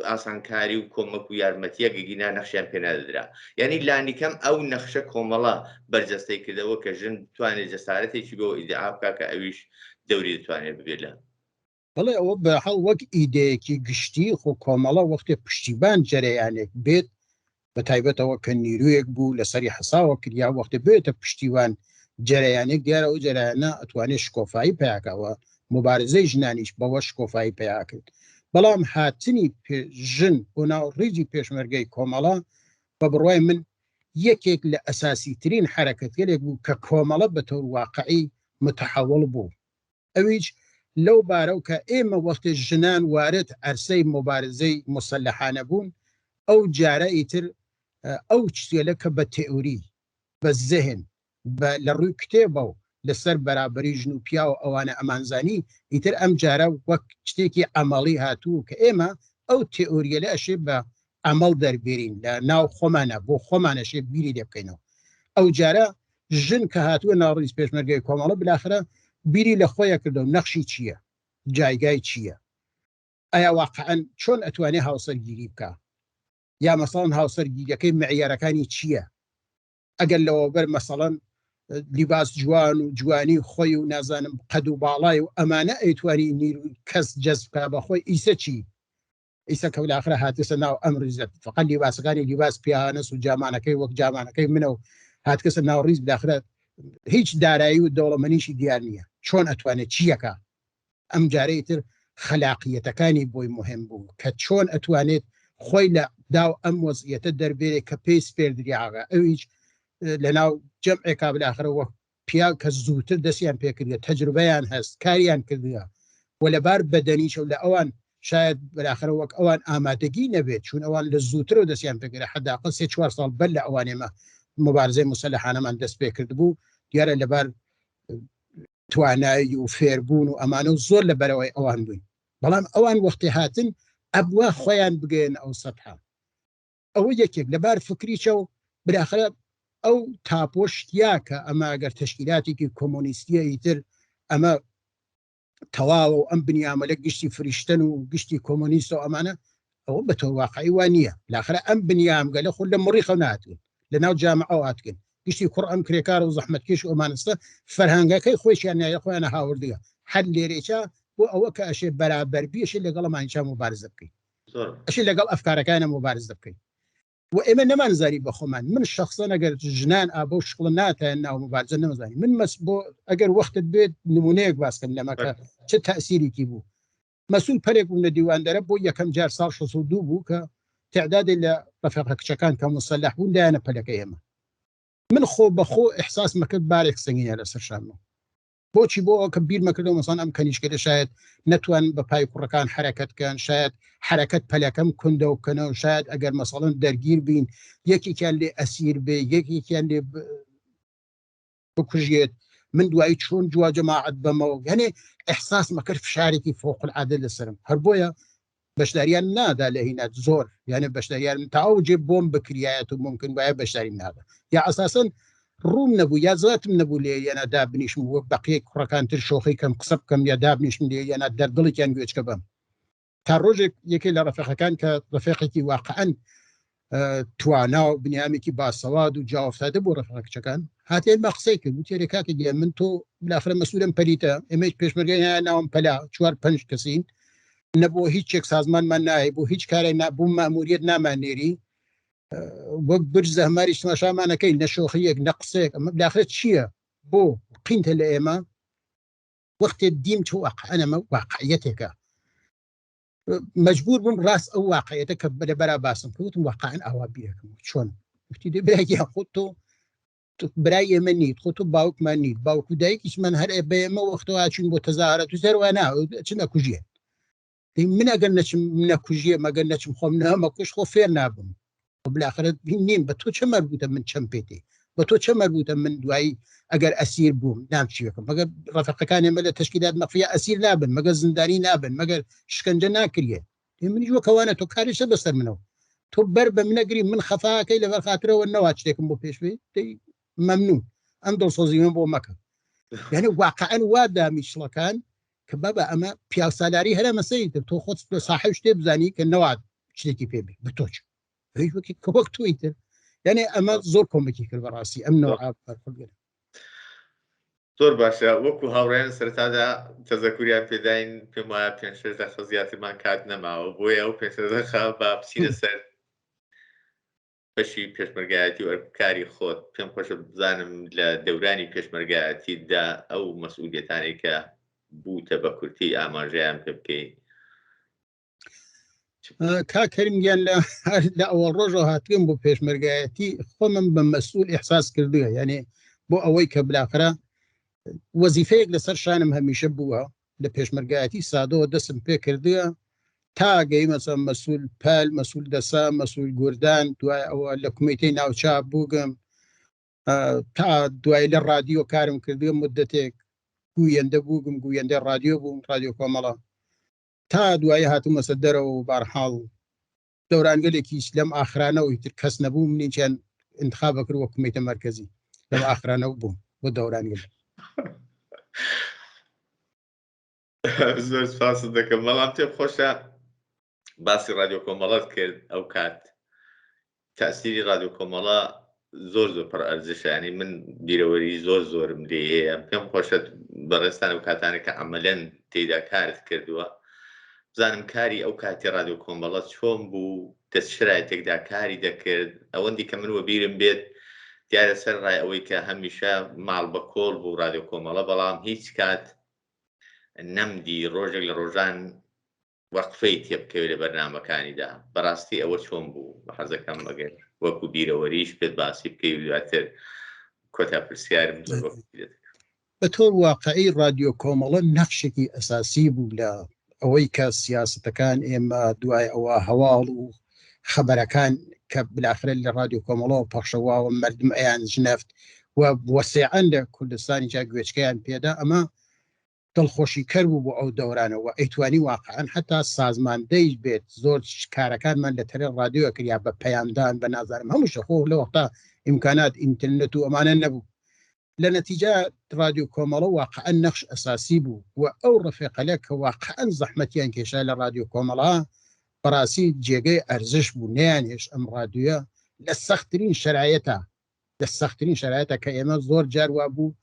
ئاسانکاری و کۆمەک و یارمەتیە گەگینا نەخشیان پێنادرا یعنی لانی کەم ئەو نەخشە کۆمەڵە بەرجەستەی کردەوە کە ژن بتوانێت جەسارەتێکی بۆ ئیدعا بکات کە ئەویش دەوری دەتوانێت ببێت لە بەڵێ ئەوە بەحەڵ وەک ئیدەیەکی گشتی خۆ کۆمەڵە وەختێ پشتیبان جەرەیانێک بێت بە تایبەتەوە کە نیرویەک بوو لەسەری حەساوە کریا وەختێ بێتە پشتیوان جەرەیانێک دیارە ئەو جەرەیانە ئەتوانێت شکۆفایی پیاکەوە مبارزەی ژنانیش بەوە شکۆفایی پیا کرد بەڵام هاتنی ژن بۆ ناو ڕیزی پێشمەرگەی کۆمەڵە بە بڕوای من یەکێک لە ئەساسی ترین حرەکەتگەلێک بوو کە کۆمەڵە بە تەور واقعی متحول بوو ئەویش لەو بارەو کە ئێمە وەختی ژنان وارد عەرسەی مبارزەی مسلحانە بوون ئەو جارە ئیتر ئەو شتێلە کە بە تئوری بە زەهن لە ڕووی کتێبە و لەسەر بەرابەری ژن و پیا و ئەوانە ئەمانزانی ئیتر ئەم جارە وەک شتێکی ئەمەڵی هاتوو کە ئێمە ئەو تئوریە لە ئەشێ بە ئەمەڵ دەربێرین لە ناو خۆمانە بۆ خۆمانەشێ بیری لێ بکەینەوە ئەو جارە ژن کە هاتووە ناوڕیز پێشمەرگەی کۆمەڵە بلاخرە بیری لە خۆیە کردو نەخشی چییە جایگای چییە ئایا واقعەن چۆن ئەتوانێ هاوسەرگیری بکە یا مەسەڵەن هاوسەرگیریەکەی معیارەکانی چییە ئەگەر لەوە بەر مەسەڵەن لیباس جوان و جوانی خۆی و نازانم قەد و باڵای و ئەمانە ئەیتوانی نیروی کەس جەزبکە بە خۆی ئیسە چی ئیسە کە بالاخرە هاتیسە ناو ئەم ڕیزەت فقط لیباسەکانی لیباس پیانەس و جامانەکەی وەک جامانەکەی منە و هاتکەسە ناو ڕیز بالاخرە هیچ دارایی و دەوڵەمەنیشی دیار نییە چۆن ئەتوانێت چیەکە ئەم جارەی تر خەلاقیەتەکانی بۆی مهم بوو کە چۆن ئەتوانێت خۆی لە داو ئەم وەزعیەتە دەربێرێت کە پێی سپێردریاغا ئەویش لە ناو جەمعێکا بالاخرە وەک پیا کە زووتر دەستیان پێکردێت تەجروبەیان هەست کاریان کردووە و لەبار بەدەنیشە و لە ئەوان شاید بالاخرە وەک ئەوان ئامادەگی نەبێت چون ئەوان لە زووتر و دەستیان پێکرێت حداقل 3-4 ساڵ بەر لە ئەوانێمە مبارزەی مسلحانەمان دەست پێ کرد بوو دیارە لەبار توانایی و فێربوون و ئەمانە و زۆر لە بەرەوەی ئەوان بووین بەڵام ئەوان وەختی هاتن ئەبووە خۆیان بگەن ئەو سەدها ئەوە یەکێک لەبار فکریچە و براخرە ئەو تاپۆشتیا کە ئەمە ئەگەر تەشکیلاتێکی کۆمۆنیستیە ئیتر ئەمە تەواو و ئەم بنیامەلە گشتی فریشتن و گشتی کۆمۆنیست و ئەمانە ئەوە بە تۆ واقعی وان نییە لاخرە ئەم بنیامگەلە خۆ لە مڕی خەو ناتون لە ناو جامعەوە هاتکن گشتی کوڕ ئەم کرێکار و زەحمەتکێش و ئەمانستە فەرهەنگەکەی خۆشیان نایە خۆیانە هاوردگە هەر لێرێکە بۆ ئەوە کە ئەشێ بەرابەربیەشی لەگەڵەمانچە مبارزە بکەین ئەشی لەگەڵ ئەفکارەکانە مبارزە بکەین و ئێمە نەمانزاری بە خۆمان من شخصەن ئەگەر ژنان ئابە و شقڵە ناتەن ناو مبارزە نەمەزانی من مەس بۆ ئەگەر وەختت بێت نمونەیەک باسکەم لەمەکە چه تەئسیرێکی بوو مەسئول پەرێک بوو لە دیواندەرە بۆ یەکەم جار ساڵ 62 بوو کە تعدادی لە ڕەفیقە کچەکان کە مسلح بوون دایانە پەلەکەی ئێمە من خۆ بەخۆ ئیحساس مەکرد بارێک سەنگینە لەسەر شانمەوە بۆچی بۆ ئەو کە بیر مەکردەوە مەسان ئەم کەنیشکە شاید نەتوان بە پای کوڕەکان حرەکەتکەن شاید حرەکەت پەلەکەم کوندە و کەنەوە شاید ئەگەر مەسەڵەن دەرگیر بین یەکێکیان لێ ئەسیر بێ یەکێکیان لێ بکوژێت من دوایی چۆن جوا جەماعەت بەمەوە یعنی ئیحساس مەکرد فشارێکی فوق العادە لەسرم هەر بۆیە بەشداریان نادا لە هینات زۆر یعنی بەشداریان تاو جێ بۆم بکریایەت و ممکن وایە بەشداری نادا یا ئەساسەن ڕوم نەبوو یا زاتم نەبوو لێ یانە دابنیشم وەک بەقیە کوڕەکانتر شۆخی کەم قسە بکەم یا دابنیشم لێ یانە دەردڵێکیان گوێچکە بم تا ڕۆژێک یەکێ لە ڕەفیقەکان کە ڕەفیقێکی واقعەن توانا و بنیامێکی باسەواد و جاوەفتادە بۆ ڕەفیقە کچەکان هاتێن بە قسەی کرد وتێ کاکە گیان من تۆ بالاخرە مەسئولم پەلیتە ئێمەش پێشمەرگەی ناوم پەلا 4-5 کەسین نەبوو هیچ سازمانمان نایە بۆ هیچ کارێک نابوو ماموریت نامانێری وەک برج زەهماری شماشامانەکەی نەشۆخیەک نەقسێک ئەمە بالاخرە چییە بۆ قینتە لە ئێمە وەختێ دیم چ واقعەنەمە واقعیەتێکە مەجبور بووم ڕاست ئەو واقعیەتە کە بەرە باسم کردوتم واقعەن ئاوا بیرەکەم چۆن وتی دێ برایە خۆت تۆ برای ئێمە نیت خۆ تۆ باوکمان نیت باوکو دایکیشمان هەر بە ئێمە وەختەوە چون بۆ تەزاهرات و سەروانە چ نەکوژیە من ئەگەر نەچم نەکوژیە مەگەر نەچم خۆم نەمەکوش خۆ فێر نابم بالاخرە نیم بە تۆ چه مەربوتە من چەم پێێتی بە تۆ چه مەربوتە من دوایی ئەگەر ئەسیر بووم نامچیەکەم مەگەر ڕەفیقەکان ئێمە لە تەشکیلات مەخفیە ئەسیر نابن مەگەر زیندانی نابن مەگەر شکنجە ناکرێ منیش وەکەوانە تۆ کاریشە بەسەر منەوە تۆ بەر بە منەگری من خەفاکەی لەبەر خاترەوە نەوا شتێکم بۆ پێشوێ مەمنون ئەم دڵسۆزیمە بۆ مەکە یعنی واقعەن وا دامیشڵەکان کە بابە ئەمە پیاسالاری هەرە مەسەی تۆ خۆت ساحب شتێ بزانی کە نەوات شتێکی پێبێ بە تۆچ وەک تویتر یعنی ئەمە زۆر کۆمەکی کرد بەڕاستی ئەم نەوە زۆر باشە وەکو هاوڕێن سەرتادا تەزەکوریان پێداین پێم وایە 5-6 دەقیقە زیاترمان کات نەماوە بۆیە ئەو 5 دەقیقە با بچینە سەر بەشی پێشمەرگایەتی و ئەرکاری خۆت پێم خۆشە بزانم لە دەورانی پێشمەرگایەتیدا ئەو مەسئولیەتانی کە بووتە بە کورتی ئاماژەیان پێ بکەی کاکەریم لە ئەوە ڕۆژە هاتوێن بۆ پێشمەرگایەتی خۆمم بە مەسئول ئیحساس کردووە یعنی بۆ ئەوەی کە بلاخرە وەزیفەیەک لەسەر شانم هەمیشە بووە لە پێشمەرگایەتی سادەوە دەستم پێ کردووە تا گەی مەسەڵەن مەسئول پەل مەسئول دەسا مەسئول گوردان دوای ئەوە لە کومیتەی ناوچاپ بووگم تا دوای لە ڕادیۆ کارم کردووە مدەتێک گوویەندە بووگم گوویەندە ڕادیۆ بووم ڕادیۆ کۆمەڵە تا دوایی هاتوومە سەردەرەوە و بارحاڵ دەورانگەلێکیش لەم ئاخرانەوە ئیتر کەس نەبوو منیچیان انتخابە کرد وە کومیتە مەرکەزی لەم ئاخرانەوە بووم بۆ دەورانگەل زۆر سپاس دەکەم بەڵام پێم خۆشە باسی ڕادیۆ کۆمەڵەت کرد ئەو کات تەئسیری ڕادیۆ کۆمەڵە زۆر پڕ ئەرزشە ینی من بیرەوەری زۆرم لێ هەیە پێم خۆشە بەڕێستان ئەو کاتانە کە عەمەلەن تێیدا کارت کردووە بزانم کاری ئەو کاتی ڕادیۆ کۆمەڵە چۆن بوو دەست شرایەتێکدا کاری دەکرد ئەوەندی کە من وە بیرم بێت دیارە سەر ڕای ئەوەی کە هەمیشە ماڵ بە کۆڵ بوو ڕادیۆ کۆمەڵە بەڵام هیچ کات نەمدی ڕۆژێک لە ڕۆژان وەقفەی تێ بکەوێت لە بەرنامەکانیدا بەڕاستی ئەوە چۆن بوو بە حەزەکەم ئەگەر وەکو بیرەوەریش پێت باسی بکەی و دواتر کۆتا پرسیارم بە تۆر واقعی ڕادیۆ کۆمەڵە نەخشێکی ئەساسی بوو لە ئەوەی کە سیاسەتەکان ئێمە دوای ئەوە هەواڵ و خەبەرەکان کە بلاخرە لە ڕادیۆ کۆمەڵەوە پەخشەواوە مردم ئەیان ژنەفت و وەسیعەن لە کوردستانی جا گوێچکەیان پێدا ئەمە دڵخۆشی کەربوو بۆ ئەو دەورانەوە ئەیتوانی واقعا حتا سازماندەی بێت زۆر کارەکانمان لە تەرێ ڕادیۆ کریا بە پەیامدان بە نازانم هەمووشە خۆ لە وەختا ئیمکانات ئینترنێت و ئەمانە نەبوو لە نەتیجە رادیۆ کۆمەڵە واقعا نەخش ئەساسی بوو و ئەو ڕفێقەلە کە واقعا زەحمەتیان کێشا لە رادیۆ کۆمەڵە بەڕاستی جێگەی ئەرزش بوو نەیانێش ئەم رادیۆە لە سەختترین شرایطە کە ئێمە زۆر جار وا بوو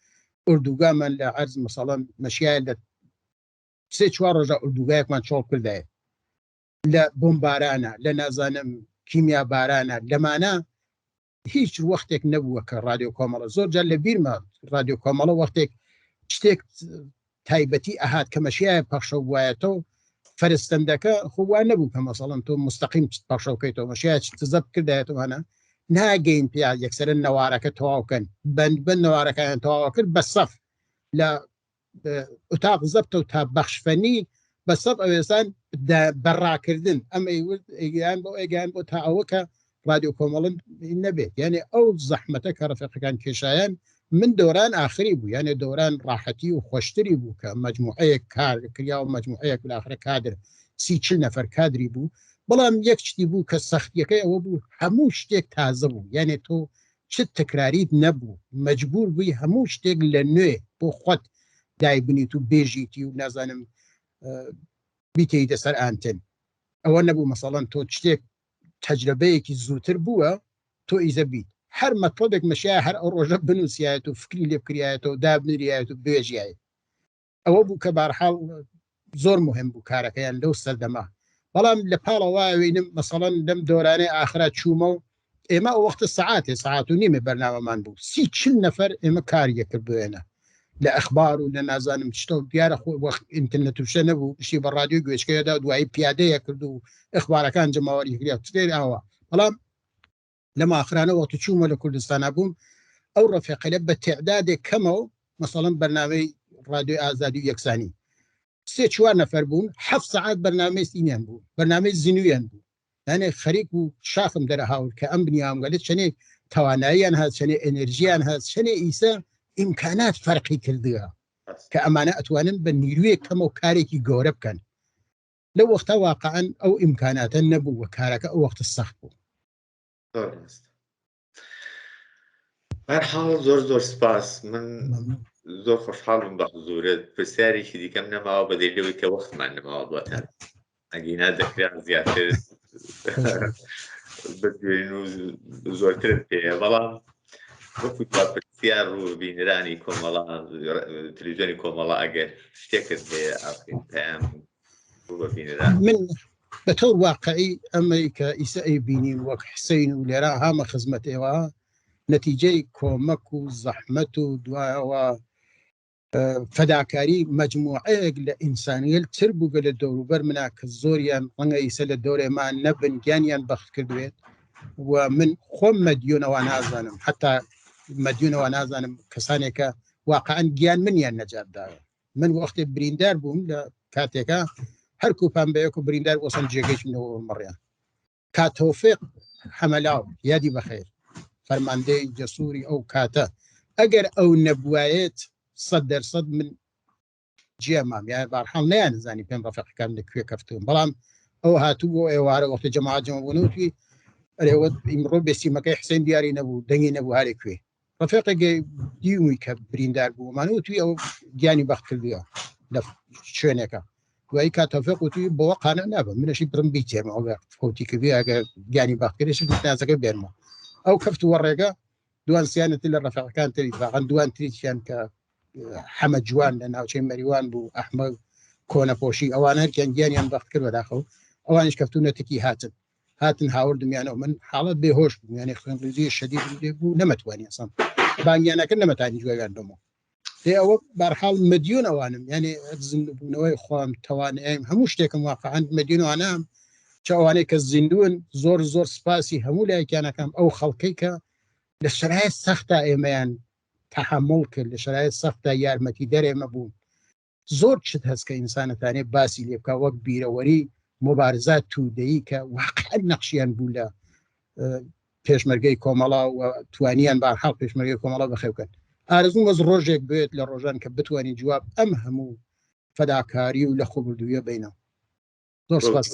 ئوردوگامان لە عەرز مەسەڵەن مەشیایە لە 3-4 ڕۆژە ئوردوگایەکمان چۆڵ کردایە لە بۆمبارانە لە نازانم کیمیا بارانە لەمانە هیچ وەختێک نەبووە کە رادیۆ کۆمەڵە زۆر جار لە بیرمە رادیۆ کۆمەڵە وەختێک شتێک تایبەتی ئەهات کە مەشیایە پەخشە وایەتەوە فەرستەندەکە خووان نەبوو کە مەسەڵەن تۆ مستەقیم پەخشەوکەیتەوە مەشیایە تزەب کردایەتەوەوانە ناگەین پیا یەکسەرە نەوارەکە تەواوکەن بەند نەوارەکەیان تەواو کرد بە سەف لە ئوتاق زەبتە و تا بەخشفەنی بە سەف ئەوێسان بەڕاکردن ئەم ئەیگیان بۆ ئەیگیان بۆ تا ئەوەکە رادیۆ کۆمەڵن نەبێت یعنی ئەو زەحمەتە کە ڕفێقەکان کێشایان من دەوران ئاخری بوو یعنی دەوران ڕاحەتی و خۆشتری بوو کە مەجموعەیەک کار کریا و مەجموعەیەک بالاخرە کادر 30-40 نەفەر کادری بوو بەڵام یەک شتی بوو کە سەختیەکەی ئەوە بوو هەموو شتێک تازە بوو یعنی تۆ چ تکراریت نەبوو مەجبور بووی هەموو شتێک لە نوێ بۆ خۆت دایبنیت و بێژیتی و نازانم بیتیتە سەر ئانتن ئەوە نەبوو مەسەڵەن تۆ شتێک تەجربەیەکی زووتر بووە تۆ ئیزە بیت هەر مەتۆدێک مەشیایە هەر ئەو ڕۆژە بنووسیایەت و فکری لێ بکرایەتەوە و دابنریایەت و بێژایەت ئەوە بوو کە بارحاڵ زۆر مهم بوو کارەکەیان لەو سەردەما بەڵام لە پاڵەوەوینم مەسەڵەن لەم دۆرانەی ئاخرا چوومە و ئێمە ئەو وەختە سەعات و نیمە بەرنامەمان بوو 30-40 نەفەر ئێمە کاریەکرد بوێنە لە ئەخبار و لە نازانم شتە دیارە خۆ وەخت ئینترنێت وشە نەبوو پشتی بە رادیۆ گوێچکەیەدا دوایی پیادەیە کرد و ئەخبارەکان جەماوەری کریا تێر ئاوە بەڵام لەمە ئاخرانەوە تو چوومە لە کوردستانە بووم ئەو ڕفێقەلە بە تێعدادێک کەمەوە مەسەڵەن بەرنامەی رادیۆی ئازادی و یەکسانی 3-4 نەفەر بوون 7 ساعت بەرنامەی سینیان بوو بەرنامەی زینویان بوو یانێ خەریک و شاخم دەرەهاور کە ئەم بنیامگەلێت چەنێ تواناییان هات چەنێ ئەنرژیان هات چەنێ ئیسە ئیمکانات فەرقی کردووە کە ئەمانە ئەتوانن بە نیرویەک کەم و کارێکی گەورە بکەن لەو وەختە واقعا ئەو ئیمکاناتە نەبوو و کارەکە ئەو وەختە سەخت بوو بەرحاڵ زۆر سپاس من زۆر خۆشحاڵم بە حزورت پرسیارێکی دیکەم نەماوە بە دلیلەوەی کە وەختمان نەماوە بۆتان ئەگینا دەکرا زیاتر بگوێن و زۆرترت پێەیە بەڵام وەکو پرسیار و بینرانی کۆمەڵە تەلەڤیزیۆنی کۆمەڵە ئەگەر شتێکت هەیە ئافرین پێیان بە بینران من بەتەور واقعی ئەمەی کە ئیسە ئەیبینین وەک حسەین و لێرە هامە خزمەت ئێوە نەتیجەی کۆمەک و زەحمەت و دوایەوە فەداکاری مەجموعەیەک لە ئینسانیەت تر بووگە لە دەوروبەر منە کە زۆریان ڕەنگە ئیسە لە دەورێمان نەبن گیانیان بەخت کردوێت و من خۆم مەدیونەوە نازانم حتا مەدیونەوە نازانم کەسانێکە واقعا گیان منیان نەجاتداوە من وەختێ بریندار بووم لە کاتێکە هەر کوپان بەیەک و بریندار وەسەن جێگەیشمەوە مەڕیان کاتۆفێق حەمەلاو یادی بەخێر فەرماندەی جەسووری ئەو کاتە ئەگەر ئەو نەبوایێت 100% من جێمام یان بارحاڵ نەیانزانی پێم ڕەفیقەکان لەکوێ کەفتوم بەڵام ئەو هاتوو بۆ ئێوارە وەختە جەماعەت جەمەبوونەوەی ئەرێوە ئیمڕۆ بێسیمەکەی حسێن دیاری نەبوو دەنگی نەبوو هەرێ کوێ ڕەفیقێکی دیومی کە بریندار بوومانەوە توی ئەو گیانی بەخت کردووە لە شوێنێکە دوایی کاتۆفێق وتوی بۆوە قانع نابم منەشی برم بیتێمەوە فەوتی کردی ئەگەر گیانی بەختکردێش نازەکە بێنمەوە ئەو کەفتووە ڕێگە دوان سیانەتی لە ڕەفیقەکان تری واقعا دوان ترییان کە حەمە جوان لە ناوچەی مەریوان بوو ئەحمەد کۆنەپۆشی ئەوان هەرکیان گیانیان بەخت کرد بەداخەو ئەوانش کەفتوونەتێکی هاتن هاوردمیانەوە من حاڵەت بێهۆش بوو یعنی خوێنڕیزی شەدید بوو نەمەتوانی ئەسڵ بانگیانەکە نەمەتانی جوێگان بمەوە ئەوە بەرحاڵ مەدیون ئەوانم یعنی زیندبوونەوەی خۆم تواناییم هەموو شتێکم واقعا مەدیونوانام چ ئەوانەی کە زیندوون زۆر سپاسی هەموو لایەکانەکەم ئەو خەڵکەی کە لە شرایط سەختە ئێمەیان تحمل کرد لە شرایط سەختە یارمەتی دەرێمە بوون زۆر چت هەست کە ئینسانەتانێ باسی لێ بکە وەک بیرەوەری مبارزات توودەیی کە واقعا نەخشیان بوو لە پێشمەرگەی کۆمەڵا و توانیان بارحاڵ پێشمەرگەی کۆمەڵا بەخێوکەن ئارزوم وەز ڕۆژێک بێت لە ڕۆژان کە بتوانین جواب ئەم هەموو فەداکاری و لە خۆبردوویە بینەوە. زۆر سپاس.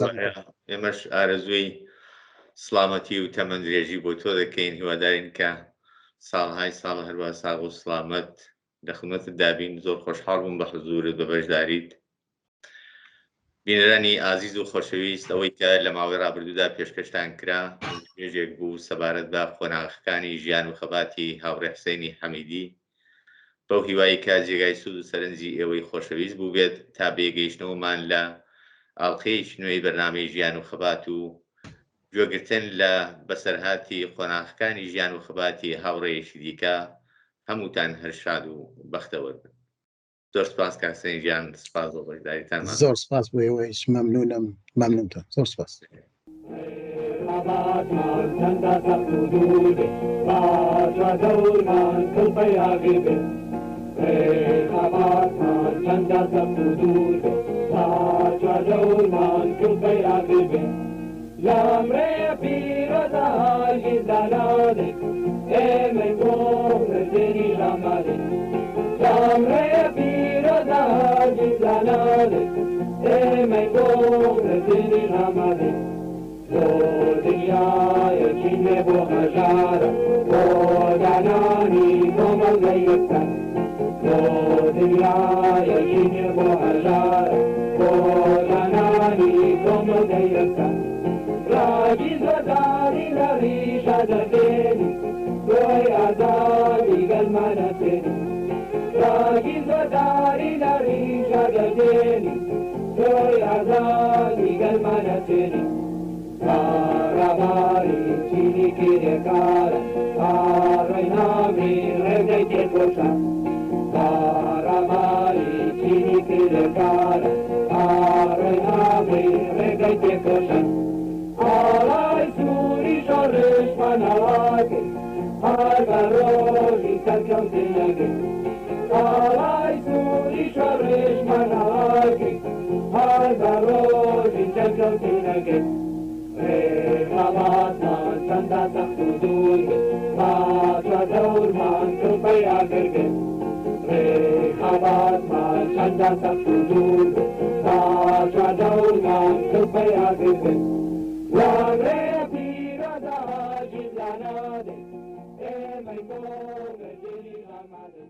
ئێمەش ئارەزوی سلامەتی و تەمەندرێژی بۆ تۆ دەکەین، هیوادارین کە ساڵهای ساڵ هەروە ساغ و سلامەت لە خزمەتت دابین. زۆر خۆشحاڵ بووم بە حزورت بە بەشداریت. بینەرانی ئازیز و خۆشەویست، ئەوەی کە لە ماوەی ڕابردوودا پێشکەشتان کرا نوێژێک بوو سەبارەت بە خۆناغەکانی ژیان و خەباتی هاوڕێ حسێنی حەمیدی، بەو هیوایی کە جێگای سوود و سەرنجی ئێوەی خۆشەویست بوو بێت تا بێگەیشتنەوەمان لە ئاڵقەیەکی نوێی بەرنامەی ژیان و خەبات و گوێگرتن لە بەسەرهاتی خۆناغەکانی ژیان و خەباتی هاوڕێیەکی دیکە. هەمووتان هەرشاد و بەختەوەر بن. زۆر سپاس کاکسەنی گیان، سپاس بۆ بەشداریتانمان. زۆر سپاس بۆ ئێوەیش، مەمنونم، مەمنونتان، زۆر سپاس. L'amre piro da gidanade e me corre di ramade. L'amre piro da gidanade e me corre di ramade. Lo dia e cine bohajara o danani como gayeta. Lo dia e cine bohajara o danani como gayeta. Ragizadari la risha da beni, doi azadi gal manateni. Ragizadari la risha da beni, doi azadi gal manateni. Karamari chini kire kara, arainami regay ke kosha. Karamari chini kire kara, arainami regay ke kosha. Alay suri shorish manawake, Hargaroshi sarkamtinage. Alay suri shorish manawake, Hargaroshi sarkamtinage. Rehabat man chanda saktudurge, Matra daur man krupaya girge. Rehabat man chanda saktudurge, Matra daur man krupaya girge. L'amre piro da gidanade e mai corre di ramade.